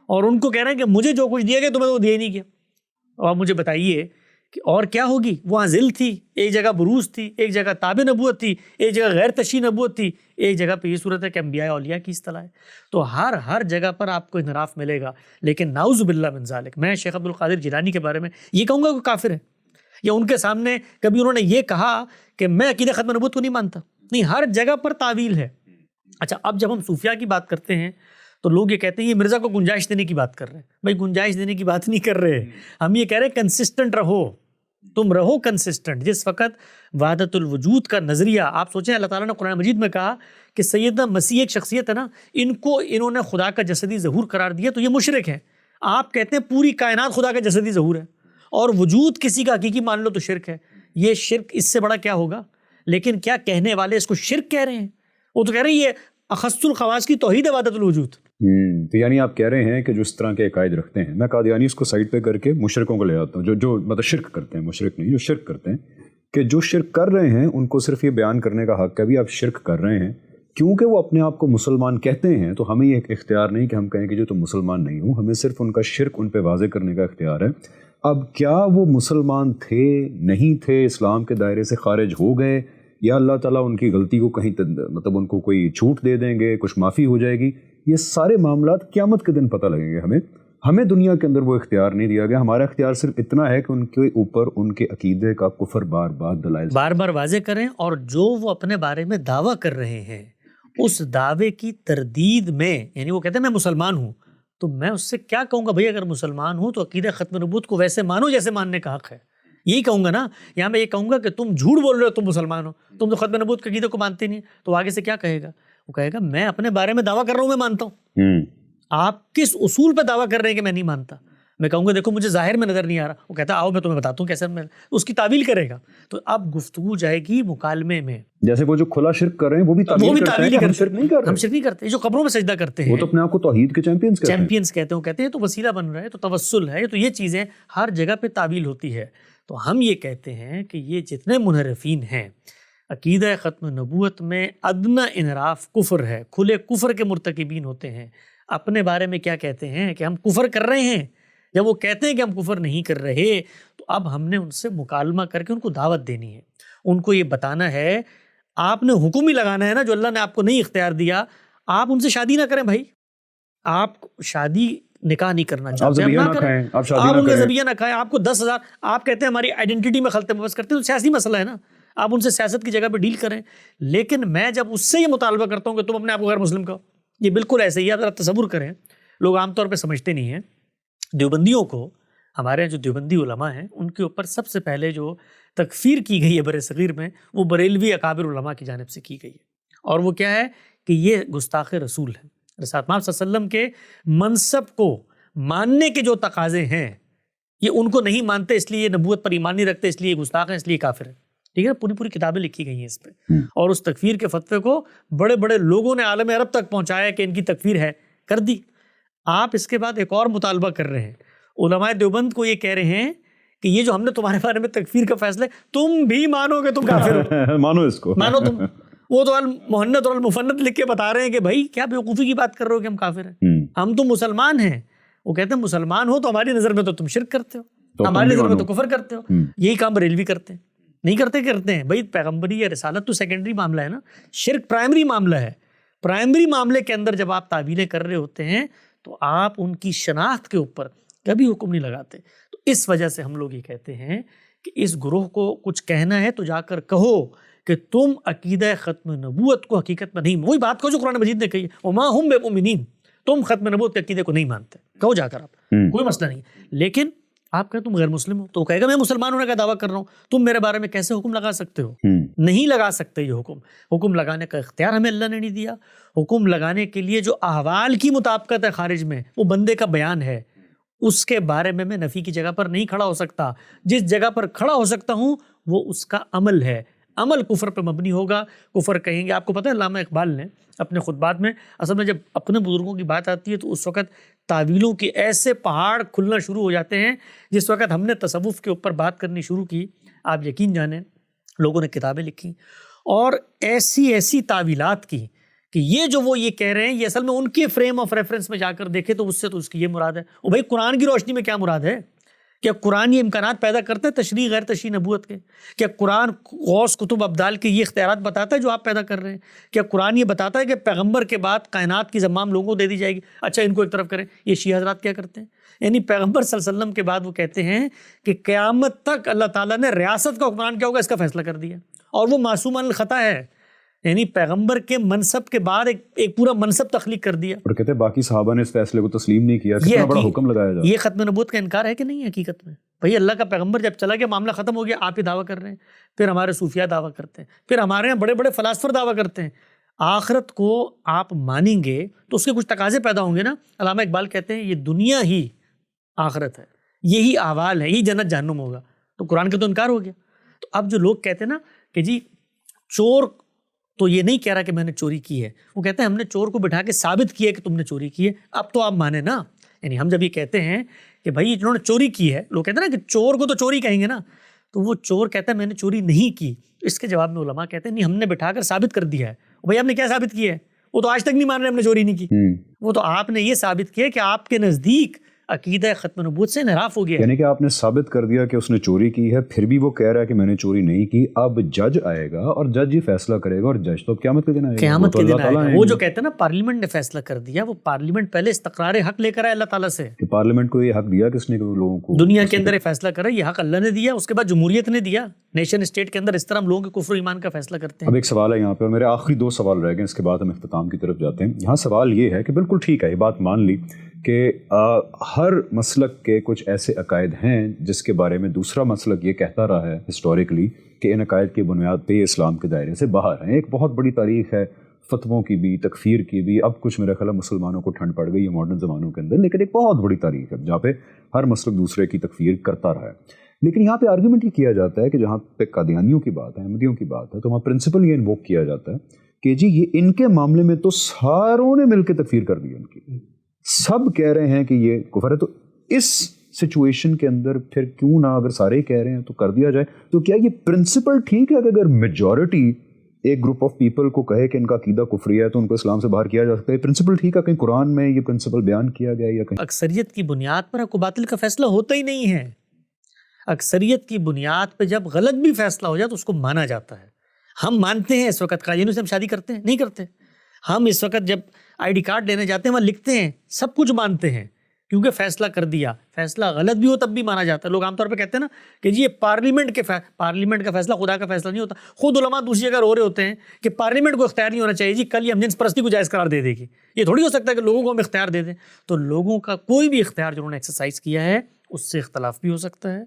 اور ان کو کہہ رہے ہیں کہ مجھے جو کچھ دیا گیا تمہیں تو دیا ہی نہیں گیا. اور مجھے بتائیے کہ اور کیا ہوگی؟ وہاں ذل تھی، ایک جگہ بروز تھی، ایک جگہ تابع نبوت تھی، ایک جگہ غیر تشریعی نبوت تھی، ایک جگہ پہ یہ صورت ہے کہ انبیاء اولیاء کی اصطلاح ہے. تو ہر جگہ پر آپ کو انحراف ملے گا. لیکن نعوذ باللہ من ذالک، میں شیخ عبد القادر جیلانی کے بارے میں یہ کہوں گا کہ کافر ہے، یا ان کے سامنے کبھی انہوں نے یہ کہا کہ میں عقیدہ ختم نبوت کو نہیں مانتا؟ نہیں، ہر جگہ پر تعویل ہے. اچھا، اب جب ہم صوفیہ کی بات کرتے ہیں تو لوگ یہ کہتے ہیں یہ مرزا کو گنجائش دینے کی بات کر رہے ہیں. بھائی گنجائش دینے کی بات نہیں کر رہے، ہم یہ کہہ رہے ہیں کنسسٹنٹ رہو. تم رہو کنسسٹنٹ. جس وقت وحدت الوجود کا نظریہ آپ سوچیں, اللہ تعالیٰ نے قرآن مجید میں کہا کہ سیدنا مسیح ایک شخصیت ہے نا, انہوں نے خدا کا جسدی ظہور قرار دیا تو یہ مشرک ہیں. آپ کہتے ہیں پوری کائنات خدا کا جسدی ظہور ہے, اور وجود کسی کا حقیقی مان لو تو شرک ہے. یہ شرک اس سے بڑا کیا ہوگا؟ لیکن کیا کہنے والے اس کو شرک کہہ رہے ہیں؟ وہ تو کہہ رہے ہیں یہ اخص الخواص کی توحید ہے وحدت الوجود. تو یعنی آپ کہہ رہے ہیں کہ جو اس طرح کے عقائد رکھتے ہیں, میں قادیانی اس کو سائڈ پہ کر کے مشرکوں کو لے آتا ہوں, جو مطلب شرک کرتے ہیں, مشرک نہیں, جو شرک کرتے ہیں, کہ جو شرک کر رہے ہیں ان کو صرف یہ بیان کرنے کا حق ہے بھی آپ شرک کر رہے ہیں, کیونکہ وہ اپنے آپ کو مسلمان کہتے ہیں. تو ہمیں یہ اختیار نہیں کہ ہم کہیں کہ جو تم مسلمان نہیں ہو, ہمیں صرف ان کا شرک ان پہ واضح کرنے کا اختیار ہے. اب کیا وہ مسلمان تھے, نہیں تھے, اسلام کے دائرے سے خارج ہو گئے, یا اللہ تعالیٰ ان کی غلطی کو کہیں مطلب ان کو کوئی چھوٹ دے دیں گے, کچھ معافی ہو جائے گی, یہ سارے معاملات قیامت کے دن پتہ لگیں گے. ہمیں دنیا کے اندر وہ اختیار نہیں دیا گیا. ہمارا اختیار صرف اتنا ہے کہ ان کے اوپر ان کے عقیدے کا کفر بار بار واضح کریں, اور جو وہ اپنے بارے میں دعویٰ کر رہے ہیں اس دعوے کی تردید میں, یعنی وہ کہتے ہیں میں مسلمان ہوں, تو میں اس سے کیا کہوں گا بھئی اگر مسلمان ہوں تو عقیدہ ختم نبوت کو ویسے مانو جیسے ماننے کا حق ہے. یہی کہوں گا نا. یہاں میں یہ کہوں گا کہ تم جھوٹ بول رہے ہو, تم مسلمان ہو, تم تو ختم نبوت کے عقیدے کو مانتے نہیں, تو آگے سے کیا کہے گا؟ وہ کہے گا میں اپنے بارے میں دعویٰ کر رہا ہوں, میں مانتا ہوں. آپ کس اصول پہ دعویٰ کر رہے ہیں کہ میں نہیں مانتا؟ میں کہوں گا دیکھو مجھے ظاہر میں نظر نہیں آ رہا. وہ کہتا ہے آؤ میں تمہیں بتاتا ہوں کیسے, میں اس کی تعویل کرے گا. تو اب گفتگو جائے گی مکالمے میں. جیسے وہ جو کھلا شرک کر رہے ہیں وہ بھی تعویل کرتے ہیں, ہم شرک نہیں کر رہے. ہم شرک نہیں کرتے. جو قبروں میں سجدہ کرتے ہیں وہ تو اپنے آپ کو توحید کے چیمپئنز کہتے ہیں تو وسیلہ بن رہا ہے, تو توسل ہے, تو یہ چیزیں ہر جگہ پہ تعویل ہوتی ہے. تو ہم یہ کہتے ہیں کہ یہ جتنے منحرفین ہیں عقیدہ ختم نبوت میں ادنی انحراف کفر ہے, کھلے کفر کے مرتکبین ہوتے ہیں. اپنے بارے میں کیا کہتے ہیں کہ ہم کفر کر رہے ہیں. جب وہ کہتے ہیں کہ ہم کفر نہیں کر رہے, تو اب ہم نے ان سے مکالمہ کر کے ان کو دعوت دینی ہے, ان کو یہ بتانا ہے, آپ نے حکم ہی لگانا ہے نا جو اللہ نے آپ کو نہیں اختیار دیا. آپ ان سے شادی نہ کریں بھائی, آپ شادی نکاح نہیں کرنا چاہتے ہیں, آپ ان کے ذبیحہ نہ کھائیں. آپ کو 10,000 آپ کہتے ہیں ہماری آئیڈینٹی میں خلط مبص کرتے ہیں, تو سیاسی مسئلہ ہے نا, آپ ان سے سیاست کی جگہ پہ ڈیل کریں. لیکن میں جب اس سے یہ مطالبہ کرتا ہوں کہ تم اپنے آپ کو غیر مسلم کہو, یہ بالکل ایسے ہی. آپ ذرا تصور کریں, لوگ عام طور پہ سمجھتے نہیں ہیں, دیوبندیوں کو, ہمارے جو دیوبندی علماء ہیں ان کے اوپر سب سے پہلے جو تکفیر کی گئی ہے بر صغیر میں, وہ بریلوی اکابر علماء کی جانب سے کی گئی ہے. اور وہ کیا ہے کہ یہ گستاخ رسول ہے. رسالت مآب صلی اللہ علیہ وسلم کے منصب کو ماننے کے جو تقاضے ہیں یہ ان کو نہیں مانتے, اس لیے نبوت پر ایمان نہیں رکھتے, اس لیے گستاخ ہیں, اس لیے کافر ہیں. ٹھیک ہے, پوری کتابیں لکھی گئی ہیں اس پہ, اور اس تکفیر کے فتوے کو بڑے بڑے لوگوں نے عالم عرب تک پہنچایا کہ ان کی تکفیر ہے, کر دی. آپ اس کے بعد ایک اور مطالبہ کر رہے ہیں, علماء دیوبند کو یہ کہہ رہے ہیں کہ یہ جو ہم نے تمہارے بارے میں تکفیر کا فیصلہ ہے, تم بھی مانو گے تم کافر ہو, مانو اس کو, مانو تم. وہ تو المحنت اور المفنت لکھ کے بتا رہے ہیں کہ بھائی کیا بیوقوفی کی بات کر رہے ہو کہ ہم کافر ہیں, ہم تو مسلمان ہیں. وہ کہتے ہیں مسلمان ہو تو ہماری نظر میں تو تم شرک کرتے ہو, ہماری نظر میں تو کفر کرتے ہو. یہی کام بریلوی کرتے ہیں, نہیں کرتے ہیں بھائی. پیغمبری یا رسالت تو سیکنڈری معاملہ ہے نا, شرک پرائمری معاملہ ہے. پرائمری معاملے کے اندر جب آپ تعویلیں کر رہے ہوتے ہیں تو آپ ان کی شناخت کے اوپر کبھی حکم نہیں لگاتے. تو اس وجہ سے ہم لوگ یہ کہتے ہیں کہ اس گروہ کو کچھ کہنا ہے تو جا کر کہو کہ تم عقیدہ ختم نبوت کو حقیقت میں نہیں, وہی بات کو جو قرآن مجید نے کہی ہے, وما ہم بمؤمنین, تم ختم نبوت کے عقیدے کو نہیں مانتے, کہو جا کر آپ, کوئی مسئلہ نہیں. لیکن آپ کہیں تم غیر مسلم ہو, تو کہے گا میں مسلمان ہونے کا دعویٰ کر رہا ہوں, تم میرے بارے میں کیسے حکم لگا سکتے ہو؟ نہیں لگا سکتے. یہ حکم لگانے کا اختیار ہمیں اللہ نے نہیں دیا. حکم لگانے کے لیے جو احوال کی مطابقت ہے خارج میں, وہ بندے کا بیان ہے, اس کے بارے میں نفی کی جگہ پر نہیں کھڑا ہو سکتا. جس جگہ پر کھڑا ہو سکتا ہوں وہ اس کا عمل ہے. عمل کفر پہ مبنی ہوگا, کفر کہیں گے. آپ کو پتہ ہے علامہ اقبال نے اپنے خطبات میں, اصل میں جب اپنے بزرگوں کی بات آتی ہے تو اس وقت تعویلوں کے ایسے پہاڑ کھلنا شروع ہو جاتے ہیں. جس وقت ہم نے تصوف کے اوپر بات کرنی شروع کی, آپ یقین جانیں لوگوں نے کتابیں لکھی اور ایسی تعویلات کی کہ یہ جو وہ یہ کہہ رہے ہیں یہ اصل میں ان کے فریم آف ریفرنس میں جا کر دیکھے تو اس سے تو اس کی یہ مراد ہے. وہ بھائی قرآن کی روشنی میں کیا مراد ہے؟ کیا قرآن یہ امکانات پیدا کرتا ہے تشریح غیر تشریح نبوت کے؟ کیا قرآن غوث کتب ابدال کے یہ اختیارات بتاتا ہے جو آپ پیدا کر رہے ہیں؟ کیا قرآن یہ بتاتا ہے کہ پیغمبر کے بعد کائنات کی زمام لوگوں کو دے دی جائے گی؟ اچھا ان کو ایک طرف کریں. یہ شیعہ حضرات کیا کرتے ہیں, یعنی پیغمبر صلی اللہ علیہ وسلم کے بعد وہ کہتے ہیں کہ قیامت تک اللہ تعالیٰ نے ریاست کا حکمران کیا ہوگا اس کا فیصلہ کر دیا, اور وہ معصوم عن الخطا ہے. یعنی پیغمبر کے منصب کے بعد ایک پورا منصب تخلیق کر دیا. اور کہتے ہیں باقی صحابہ نے اس فیصلے کو تسلیم نہیں کیا, کتنا بڑا حکم لگایا جاتا. یہ ختم نبوت کا انکار ہے کہ نہیں حقیقت میں؟ بھئی اللہ کا پیغمبر جب چلا گیا معاملہ ختم ہو گیا, آپ ہی دعویٰ کر رہے ہیں, پھر ہمارے صوفیہ دعویٰ کرتے ہیں, پھر ہمارے یہاں بڑے بڑے فلاسفر دعویٰ کرتے ہیں. آخرت کو آپ مانیں گے تو اس کے کچھ تقاضے پیدا ہوں گے نا. علامہ اقبال کہتے ہیں یہ دنیا ہی آخرت ہے, یہی احوال ہے, یہی جنت جہنم ہوگا. تو قرآن کا تو انکار ہو گیا. تو اب جو لوگ کہتے ہیں نا کہ جی چور تو یہ نہیں کہہ رہا کہ میں نے چوری کی ہے, وہ کہتے ہیں ہم نے چور کو بٹھا کے ثابت کیا کہ تم نے چوری کی ہے, اب تو آپ مانیں نا. یعنی ہم جب یہ کہتے ہیں کہ بھائی جنہوں نے چوری کی ہے, لوگ کہتے ہیں نا کہ چور کو تو چوری کہیں گے نا, تو وہ چور کہتا ہے میں نے چوری نہیں کی. اس کے جواب میں علماء کہتے ہیں نہیں, ہم نے بٹھا کر ثابت کر دیا ہے. بھائی آپ نے کیا ثابت کیا ہے؟ وہ تو آج تک نہیں مان رہے ہم نے چوری نہیں کی. وہ تو آپ نے یہ ثابت کیا کہ آپ کے نزدیک عقیدہ ختم نبوت سے انحراف ہو گیا. یعنی کہ آپ نے ثابت کر دیا کہ اس نے چوری کی ہے, پھر بھی وہ کہہ رہا ہے کہ میں نے چوری نہیں کی. اب جج آئے گا اور جج ہی فیصلہ کرے گا, اور جج تو قیامت کے دن آئے گا. قیامت کے دن آئے گا. وہ جو کہتے ہیں نا پارلیمنٹ نے فیصلہ کر دیا, وہ پارلیمنٹ پہلے استقرار حق لے کر آئے اللہ تعالیٰ سے. کہ پارلیمنٹ کو یہ حق دیا کس نے کہ لوگوں کو دنیا کے اندر یہ فیصلہ کرا, یہ حق اللہ نے دیا, اس کے بعد جمہوریت نے دیا. نیشن اسٹیٹ کے اندر اس طرح ہم لوگوں کے کفر و ایمان کا فیصلہ کرتے ہیں. اب ایک سوال ہے یہاں پہ, اور میرے آخری 2 سوال رہ گئے, اس کے بعد ہم اختتام کی طرف جاتے ہیں. یہاں سوال یہ ہے کہ بالکل ٹھیک ہے, یہ بات مان لی کہ ہر مسلک کے کچھ ایسے عقائد ہیں جس کے بارے میں دوسرا مسلک یہ کہتا رہا ہے ہسٹوریکلی کہ ان عقائد کی بنیاد پہ اسلام کے دائرے سے باہر ہیں. ایک بہت بڑی تاریخ ہے فتووں کی بھی, تکفیر کی بھی. اب کچھ میرا خیال ہے مسلمانوں کو ٹھنڈ پڑ گئی ہے ماڈرن زمانوں کے اندر, لیکن ایک بہت بڑی تاریخ ہے جہاں پہ ہر مسلک دوسرے کی تکفیر کرتا رہا ہے. لیکن یہاں پہ آرگیومنٹ یہ کیا جاتا ہے کہ جہاں پہ قادیانیوں کی بات ہے, احمدیوں کی بات ہے, تو وہاں پرنسپل یہ انووک کیا جاتا ہے کہ جی یہ ان کے معاملے میں تو ساروں نے مل کے تکفیر کر دی ان کی, سب کہہ رہے ہیں کہ یہ کفر ہے. تو اس سچویشن کے اندر پھر کیوں نہ, اگر سارے ہی کہہ رہے ہیں تو کر دیا جائے. تو کیا یہ پرنسپل ٹھیک ہے کہ اگر میجورٹی ایک گروپ آف پیپل کو کہے کہ ان کا عقیدہ کفری ہے تو ان کو اسلام سے باہر کیا جا سکتا ہے؟ پرنسپل ٹھیک ہے؟ کہیں قرآن میں یہ پرنسپل بیان کیا گیا یا کہیں؟ اکثریت کی بنیاد پر حق و باطل کا فیصلہ ہوتا ہی نہیں ہے. اکثریت کی بنیاد پہ جب غلط بھی فیصلہ ہو جائے تو اس کو مانا جاتا ہے. ہم مانتے ہیں اس وقت قادیانیوں سے ہم شادی کرتے ہیں؟ نہیں کرتے. ہم اس وقت جب آئی ڈی کارڈ لینے جاتے ہیں وہاں لکھتے ہیں, سب کچھ مانتے ہیں کیونکہ فیصلہ کر دیا. فیصلہ غلط بھی ہو تب بھی مانا جاتا ہے. لوگ عام طور پہ کہتے ہیں نا کہ جی یہ پارلیمنٹ کا فیصلہ خدا کا فیصلہ نہیں ہوتا. خود علماء دوسری جگہ رو رہے ہوتے ہیں کہ پارلیمنٹ کو اختیار نہیں ہونا چاہیے, جی کل یہ ہم جنس پرستی کو جائز قرار دے دے گی. یہ تھوڑی ہو سکتا ہے کہ لوگوں کو ہم اختیار دے دیں. تو لوگوں کا کوئی بھی اختیار جو انہوں نے ایکسرسائز کیا ہے اس سے اختلاف بھی ہو سکتا ہے.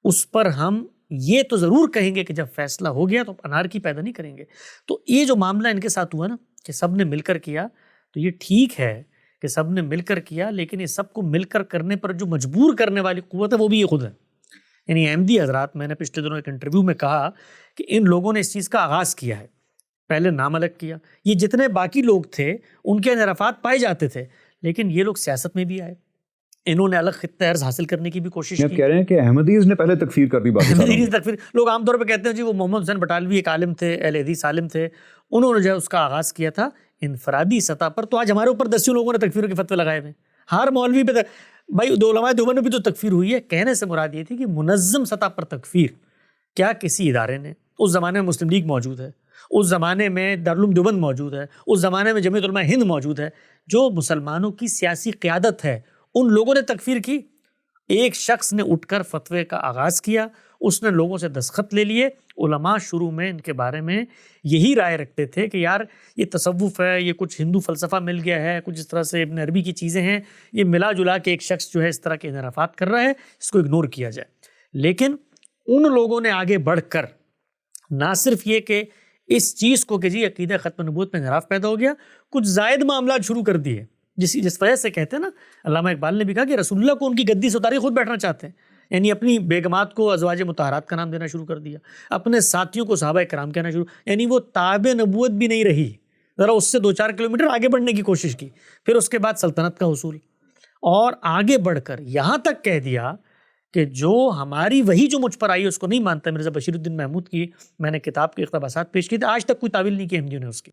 اس پر ہم یہ تو ضرور کہیں گے کہ جب فیصلہ ہو گیا تو انارکی پیدا نہیں کریں گے. تو یہ جو معاملہ ان کے ساتھ ہوا نا کہ سب نے مل کر کیا, تو یہ ٹھیک ہے کہ سب نے مل کر کیا, لیکن یہ سب کو مل کر کرنے پر جو مجبور کرنے والی قوت ہے وہ بھی یہ خود ہے. یعنی احمدی حضرات, میں نے پچھلے دنوں ایک انٹرویو میں کہا کہ ان لوگوں نے اس چیز کا آغاز کیا ہے, پہلے نام الگ کیا. یہ جتنے باقی لوگ تھے ان کے انحرافات پائے جاتے تھے, لیکن یہ لوگ سیاست میں بھی آئے, انہوں نے الگ خطہ ارض حاصل کرنے کی بھی کوشش کی. کہہ رہے ہیں کہ احمدیز نے پہلے تکفیر کر دی. احمدیز تکفیر, لوگ عام طور پہ کہتے ہیں جی وہ محمد حسین بٹالوی ایک عالم تھے, اہل حدیث عالم تھے, انہوں نے جو ہے اس کا آغاز کیا تھا انفرادی سطح پر. تو آج ہمارے اوپر 10 لوگوں نے تکفیر کے فتوے لگائے ہوئے, ہر مولوی پہ بھائی علماء دیوبند میں بھی تو تکفیر ہوئی ہے. کہنے سے مراد یہ تھی کہ منظم سطح پر تکفیر کیا کسی ادارے نے, اس زمانے میں مسلم لیگ موجود ہے, اس زمانے میں دارالعلوم دیوبند موجود ہے, اس زمانے میں جمعیت علماء ہند موجود ہے, جو مسلمانوں کی سیاسی قیادت ہے, ان لوگوں نے تکفیر کی. ایک شخص نے اٹھ کر فتوے کا آغاز کیا, اس نے لوگوں سے دستخط لے لیے. علماء شروع میں ان کے بارے میں یہی رائے رکھتے تھے کہ یار یہ تصوف ہے, یہ کچھ ہندو فلسفہ مل گیا ہے, کچھ اس طرح سے ابن عربی کی چیزیں ہیں, یہ ملا جلا کے ایک شخص جو ہے اس طرح کے انحرافات کر رہا ہے, اس کو اگنور کیا جائے. لیکن ان لوگوں نے آگے بڑھ کر نہ صرف یہ کہ اس چیز کو کہ جی عقیدہ ختم نبوت میں انحراف پیدا ہو گیا, کچھ زائد معاملات شروع کر دیے, جس وجہ سے کہتے ہیں نا, علامہ اقبال نے بھی کہا کہ رسول اللہ کو ان کی گدی سے اتاری خود بیٹھنا چاہتے ہیں. یعنی اپنی بیگمات کو ازواج مطہرات کا نام دینا شروع کر دیا, اپنے ساتھیوں کو صحابہ کرام کہنا شروع, یعنی وہ تابع نبوت بھی نہیں رہی, ذرا اس سے 2-4 کلومیٹر آگے بڑھنے کی کوشش کی. پھر اس کے بعد سلطنت کا حصول, اور آگے بڑھ کر یہاں تک کہہ دیا کہ جو ہماری وہی جو مجھ پر آئی اس کو نہیں مانتا. مرزا بشیر الدین محمود کی میں نے کتاب کے اقتباسات پیش کی تھے, آج تک کوئی تعویل نہیں کی احمدیوں نے, اس کی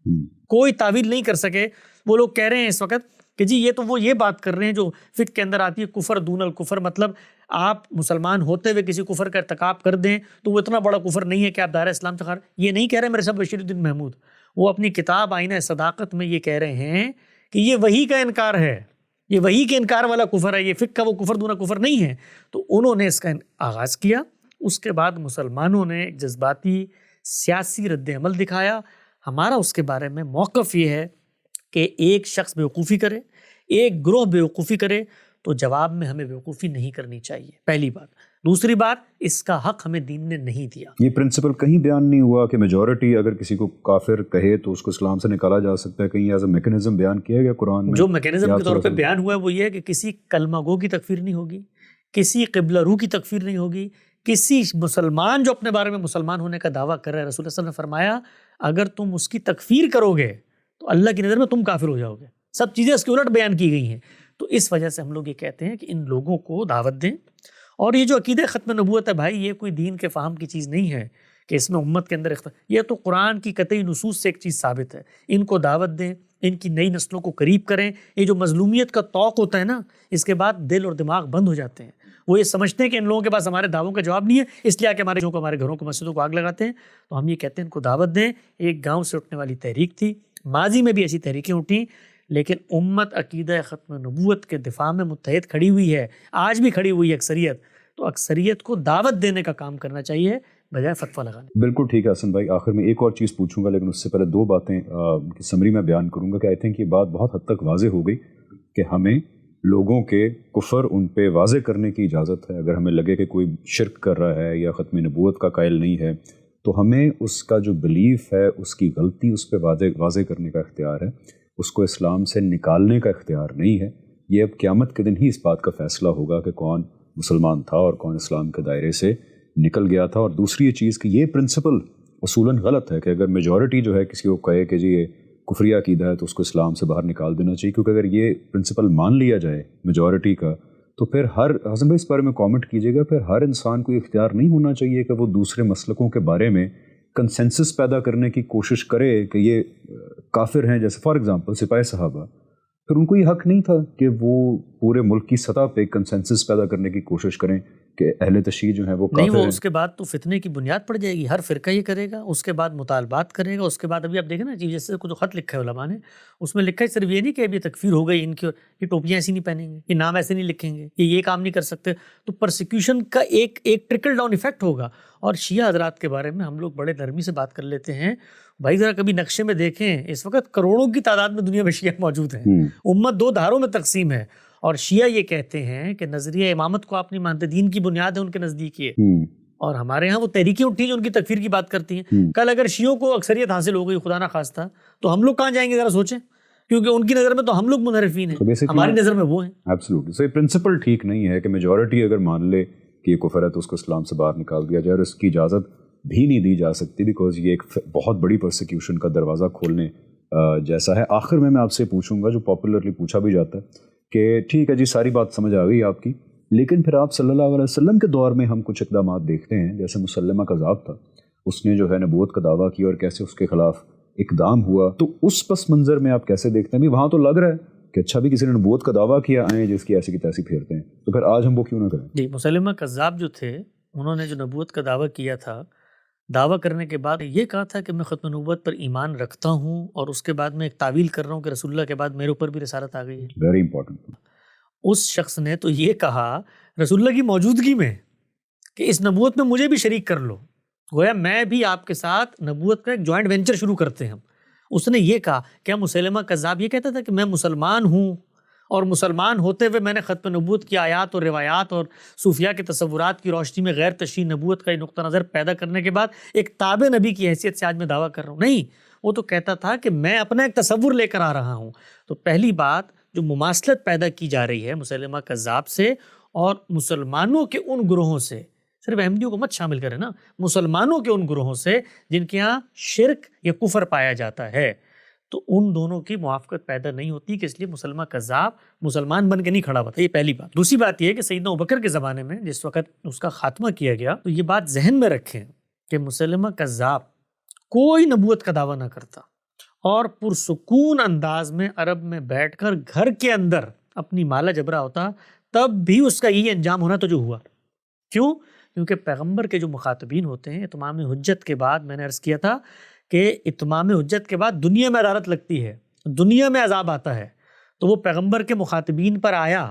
کوئی تعویل نہیں کر سکے. وہ لوگ کہہ رہے ہیں اس وقت کہ جی یہ تو وہ یہ بات کر رہے ہیں جو فقہ کے اندر آتی ہے, کفر دون الکفر, مطلب آپ مسلمان ہوتے ہوئے کسی کفر کا ارتکاب کر دیں تو وہ اتنا بڑا کفر نہیں ہے کہ آپ دائرہ اسلام سے خارج. یہ نہیں کہہ رہے میرے صاحب بشیر الدین محمود, وہ اپنی کتاب آئینہ صداقت میں یہ کہہ رہے ہیں کہ یہ وہی کا انکار ہے, یہ وہی کے انکار والا کفر ہے, یہ فقہ کا وہ کفر دون کفر نہیں ہے. تو انہوں نے اس کا آغاز کیا. اس کے بعد مسلمانوں نے ایک جذباتی سیاسی رد عمل دکھایا, ہمارا اس کے بارے میں موقف یہ ہے کہ ایک شخص بیوقوفی کرے، ایک گروہ بیوقوفی کرے تو جواب میں ہمیں بیوقوفی نہیں کرنی چاہیے، پہلی بات۔ دوسری بات، اس کا حق ہمیں دین نے نہیں دیا۔ یہ پرنسپل کہیں بیان نہیں ہوا کہ میجورٹی اگر کسی کو کافر کہے تو اس کو اسلام سے نکالا جا سکتا ہے، کہیں ایز اے میکنزم بیان کیا گیا قرآن میں؟ جو میکنزم کے طور پہ بیان ہوا ہے وہ یہ ہے کہ کسی کلمہ گو کی تکفیر نہیں ہوگی، کسی قبلہ رو کی تکفیر نہیں ہوگی، کسی مسلمان جو اپنے بارے میں مسلمان ہونے کا دعویٰ کر رہا ہے، رسول اللہ صلی اللہ علیہ وسلم نے فرمایا اگر تم اس کی تکفیر کرو گے تو اللہ کی نظر میں تم کافر ہو جاؤ گے۔ سب چیزیں اس کے الٹ بیان کی گئی ہیں۔ تو اس وجہ سے ہم لوگ یہ کہتے ہیں کہ ان لوگوں کو دعوت دیں، اور یہ جو عقیدہ ختم نبوت ہے بھائی، یہ کوئی دین کے فہم کی چیز نہیں ہے کہ اس میں امت کے اندر یہ تو قرآن کی قطعی نصوص سے ایک چیز ثابت ہے۔ ان کو دعوت دیں، ان کی نئی نسلوں کو قریب کریں۔ یہ جو مظلومیت کا طوق ہوتا ہے نا، اس کے بعد دل اور دماغ بند ہو جاتے ہیں۔ وہ یہ سمجھتے ہیں کہ ان لوگوں کے پاس ہمارے دعووں کا جواب نہیں ہے، اس لیے کہ ہمارے گھروں کو مسجدوں کو آگ لگاتے ہیں۔ تو ہم یہ کہتے ہیں ان کو دعوت دیں۔ ایک گاؤں سے اٹھنے والی تحریک تھی، ماضی میں بھی ایسی تحریکیں اٹھیں، لیکن امت عقیدہ ختم نبوت کے دفاع میں متحد کھڑی ہوئی ہے، آج بھی کھڑی ہوئی ہے اکثریت۔ تو اکثریت کو دعوت دینے کا کام کرنا چاہیے بجائے فتویٰ لگانے۔ بالکل ٹھیک ہے حسن بھائی، آخر میں ایک اور چیز پوچھوں گا، لیکن اس سے پہلے دو باتیں کی سمری میں بیان کروں گا کہ آئی تھنک یہ بات بہت حد تک واضح ہو گئی کہ ہمیں لوگوں کے کفر ان پہ واضح کرنے کی اجازت ہے۔ اگر ہمیں لگے کہ کوئی شرک کر رہا ہے یا ختم نبوت کا قائل نہیں ہے تو ہمیں اس کا جو بلیف ہے، اس کی غلطی، اس پہ واضح کرنے کا اختیار ہے، اس کو اسلام سے نکالنے کا اختیار نہیں ہے۔ یہ اب قیامت کے دن ہی اس بات کا فیصلہ ہوگا کہ کون مسلمان تھا اور کون اسلام کے دائرے سے نکل گیا تھا۔ اور دوسری یہ چیز کہ یہ پرنسپل اصولاً غلط ہے کہ اگر میجورٹی جو ہے کسی کو کہے کہ جی یہ کفریہ عقیدہ ہے تو اس کو اسلام سے باہر نکال دینا چاہیے، کیونکہ اگر یہ پرنسپل مان لیا جائے میجورٹی کا تو پھر حسن بھائی اس بارے میں کامنٹ کیجیے گا، پھر ہر انسان کو اختیار نہیں ہونا چاہیے کہ وہ دوسرے مسلکوں کے بارے میں کنسنسس پیدا کرنے کی کوشش کرے کہ یہ کافر ہیں۔ جیسے فار ایگزامپل سپاہی صحابہ، پھر ان کو یہ حق نہیں تھا کہ وہ پورے ملک کی سطح پہ کنسنسس پیدا کرنے کی کوشش کریں کہ اہل تشیع جو ہیں وہ کافر ہیں؟ نہیں، وہ اس کے بعد تو فتنے کی بنیاد پڑ جائے گی، ہر فرقہ یہ کرے گا، اس کے بعد مطالبات کرے گا، اس کے بعد ابھی آپ دیکھیں نا چیف جسٹس کو جو خط لکھا ہے علماء نے، اس میں لکھا ہے صرف یہ نہیں کہ ابھی تکفیر ہو گئی، ان کی یہ ٹوپیاں ایسی نہیں پہنیں گے، یہ نام ایسے نہیں لکھیں گے، یہ کام نہیں کر سکتے۔ تو پرسیکیوشن کا ایک ٹرکل ڈاؤن ایفیکٹ ہوگا۔ اور شیعہ حضرات کے بارے میں ہم لوگ بڑے نرمی سے بات کر لیتے ہیں، بھائی ذرا کبھی نقشے میں دیکھیں، اس وقت کروڑوں کی تعداد میں دنیا میں شیعہ موجود ہیں، امت دو دھاروں میں تقسیم ہے، اور شیعہ یہ کہتے ہیں کہ نظریہ امامت کو آپ نہیں مانتے، دین کی بنیاد ہے ان کے نزدیک یہ، اور ہمارے ہاں وہ تحریکیں اٹھی جو ان کی تکفیر کی بات کرتی ہیں۔ کل اگر شیعوں کو اکثریت حاصل ہو گئی خدا نہ خواستہ تو ہم لوگ کہاں جائیں گے ذرا سوچیں، کیونکہ ان کی نظر میں تو ہم لوگ منحرفین ہیں، ہماری نظر میں وہ ہیں۔ ایبسلیوٹلی، سو یہ پرنسپل ٹھیک نہیں ہے کہ میجورٹی اگر مان لے کہ یہ کفر ہے تو اس کو اسلام سے باہر نکال دیا جائے، اور اس کی اجازت بھی نہیں دی جا سکتی، بیکاز یہ ایک بہت بڑی پرسیکیوشن کا دروازہ کھولنے جیسا ہے۔ آخر میں آپ سے پوچھوں گا جو پاپولرلی پوچھا بھی جاتا ہے کہ ٹھیک ہے جی ساری بات سمجھ آ گئی آپ کی، لیکن پھر آپ صلی اللہ علیہ وسلم کے دور میں ہم کچھ اقدامات دیکھتے ہیں، جیسے مسلمہ کذاب تھا، اس نے جو ہے نبوت کا دعویٰ کیا اور کیسے اس کے خلاف اقدام ہوا، تو اس پس منظر میں آپ کیسے دیکھتے ہیں؟ وہاں تو لگ رہا ہے کہ اچھا بھی کسی نے نبوت کا دعویٰ کیا، آئیں جس کی ایسی کی تیسی پھیرتے ہیں، تو پھر آج ہم وہ کیوں نہ کریں؟ جی، مسلمہ کذاب جو تھے انہوں نے جو نبوت کا دعویٰ کیا تھا، دعویٰ کرنے کے بعد یہ کہا تھا کہ میں ختم نبوت پر ایمان رکھتا ہوں، اور اس کے بعد میں ایک تعویل کر رہا ہوں کہ رسول اللہ کے بعد میرے اوپر بھی رسالت آ گئی ہے۔ Very important. اس شخص نے تو یہ کہا رسول اللہ کی موجودگی میں کہ اس نبوت میں مجھے بھی شریک کر لو، گویا میں بھی آپ کے ساتھ نبوت کا ایک جوائنٹ وینچر شروع کرتے ہیں۔ اس نے یہ کہا، کیا مسلمہ کذاب یہ کہتا تھا کہ میں مسلمان ہوں، اور مسلمان ہوتے ہوئے میں نے ختم نبوت کی آیات اور روایات اور صوفیاء کے تصورات کی روشنی میں غیر تشریح نبوت کا یہ نقطہ نظر پیدا کرنے کے بعد ایک تابع نبی کی حیثیت سے آج میں دعویٰ کر رہا ہوں؟ نہیں، وہ تو کہتا تھا کہ میں اپنا ایک تصور لے کر آ رہا ہوں۔ تو پہلی بات جو مماثلت پیدا کی جا رہی ہے مسلمہ کذاب سے اور مسلمانوں کے ان گروہوں سے، صرف احمدیوں کو مت شامل کریں نا، مسلمانوں کے ان گروہوں سے جن کے ہاں شرک یا کفر پایا جاتا ہے، تو ان دونوں کی موافقت پیدا نہیں ہوتی کہ اس لیے مسلمہ کذاب مسلمان بن کے نہیں کھڑا ہوا تھا۔ یہ پہلی بات۔ دوسری بات یہ ہے کہ سیدنا ابوبکر کے زمانے میں جس وقت اس کا خاتمہ کیا گیا تو یہ بات ذہن میں رکھیں کہ مسلمہ کذاب کوئی نبوت کا دعویٰ نہ کرتا اور پرسکون انداز میں عرب میں بیٹھ کر گھر کے اندر اپنی مالا جبرا ہوتا، تب بھی اس کا یہی انجام ہونا تو جو ہوا۔ کیوں؟ کیونکہ پیغمبر کے جو مخاطبین ہوتے ہیں اتمام حجت کے بعد، میں نے عرض کیا تھا کہ اتمام حجت کے بعد دنیا میں عدالت لگتی ہے، دنیا میں عذاب آتا ہے، تو وہ پیغمبر کے مخاطبین پر آیا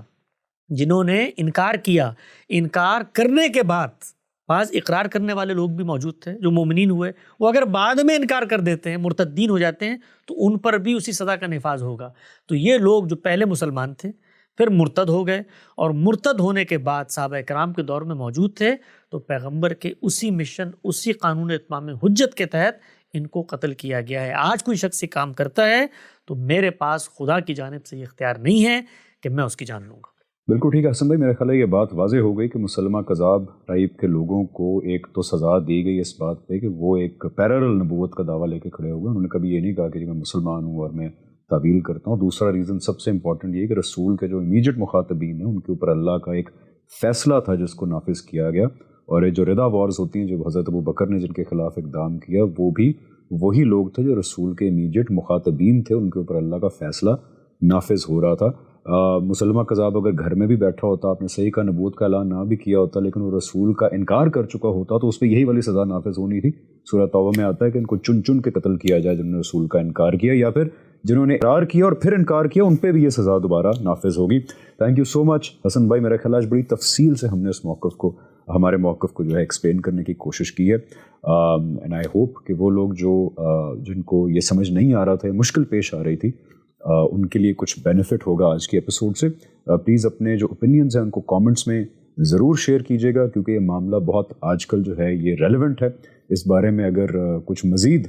جنہوں نے انکار کیا، انکار کرنے کے بعد بعض اقرار کرنے والے لوگ بھی موجود تھے جو مومنین ہوئے، وہ اگر بعد میں انکار کر دیتے ہیں، مرتدین ہو جاتے ہیں، تو ان پر بھی اسی سزا کا نفاذ ہوگا۔ تو یہ لوگ جو پہلے مسلمان تھے پھر مرتد ہو گئے، اور مرتد ہونے کے بعد صحابہ کرام کے دور میں موجود تھے، تو پیغمبر کے اسی مشن، اسی قانون اتمام حجت کے تحت ان کو قتل کیا گیا ہے۔ آج کوئی شخص یہ کام کرتا ہے تو میرے پاس خدا کی جانب سے یہ اختیار نہیں ہے کہ میں اس کی جان لوں گا۔ بالکل ٹھیک ہے حسن بھائی، میرا خیال ہے یہ بات واضح ہو گئی کہ مسلمہ کذاب ٹائپ کے لوگوں کو ایک تو سزا دی گئی اس بات پہ کہ وہ ایک پیرالل نبوت کا دعویٰ لے کے کھڑے ہوئے۔ انہوں نے کبھی یہ نہیں کہا کہ میں مسلمان ہوں اور میں تعویل کرتا ہوں۔ دوسرا ریزن سب سے امپورٹنٹ یہ کہ رسول کے جو امیجیٹ مخاطبین ہیں ان کے اوپر اللہ کا ایک فیصلہ تھا جس کو نافذ کیا گیا، اور جو ردا وارز ہوتی ہیں جو حضرت ابو بکر نے جن کے خلاف اقدام کیا، وہ بھی وہی لوگ تھے جو رسول کے امیجیٹ مخاطبین تھے، ان کے اوپر اللہ کا فیصلہ نافذ ہو رہا تھا۔ مسلمہ کذاب اگر گھر میں بھی بیٹھا ہوتا، آپ نے صحیح کا نبوت کا اعلان نہ بھی کیا ہوتا، لیکن وہ رسول کا انکار کر چکا ہوتا تو اس پہ یہی والی سزا نافذ ہونی تھی۔ سورہ توبہ میں آتا ہے کہ ان کو چن چن کے قتل کیا جائے جنہوں نے رسول کا انکار کیا، یا پھر جنہوں نے اقرار کیا اور پھر انکار کیا ان پہ بھی یہ سزا دوبارہ نافذ ہوگی۔ تھینک یو سو مچ حسن بھائی، میرا خیال ہے بڑی تفصیل سے ہم نے اس موقف کو، ہمارے موقف کو جو ہے ایکسپلین کرنے کی کوشش کی ہے، اینڈ آئی ہوپ کہ وہ لوگ جو جن کو یہ سمجھ نہیں آ رہا تھا، مشکل پیش آ رہی تھی، ان کے لیے کچھ بینیفٹ ہوگا آج کے ایپیسوڈ سے۔ پلیز اپنے جو اوپینینز ہیں ان کو کامنٹس میں ضرور شیئر کیجیے گا، کیونکہ یہ معاملہ بہت آج کل جو ہے یہ ریلیونٹ ہے۔ اس بارے میں اگر کچھ مزید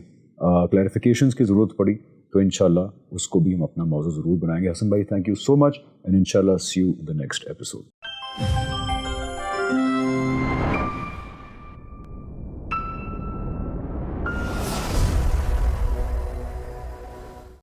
کلیریفیکیشنز کی ضرورت پڑی تو انشاءاللہ اس کو بھی ہم اپنا موضوع ضرور بنائیں گے۔ حسن بھائی thank you so much, and انشاءاللہ سی یو دا نیکسٹ ایپیسوڈ۔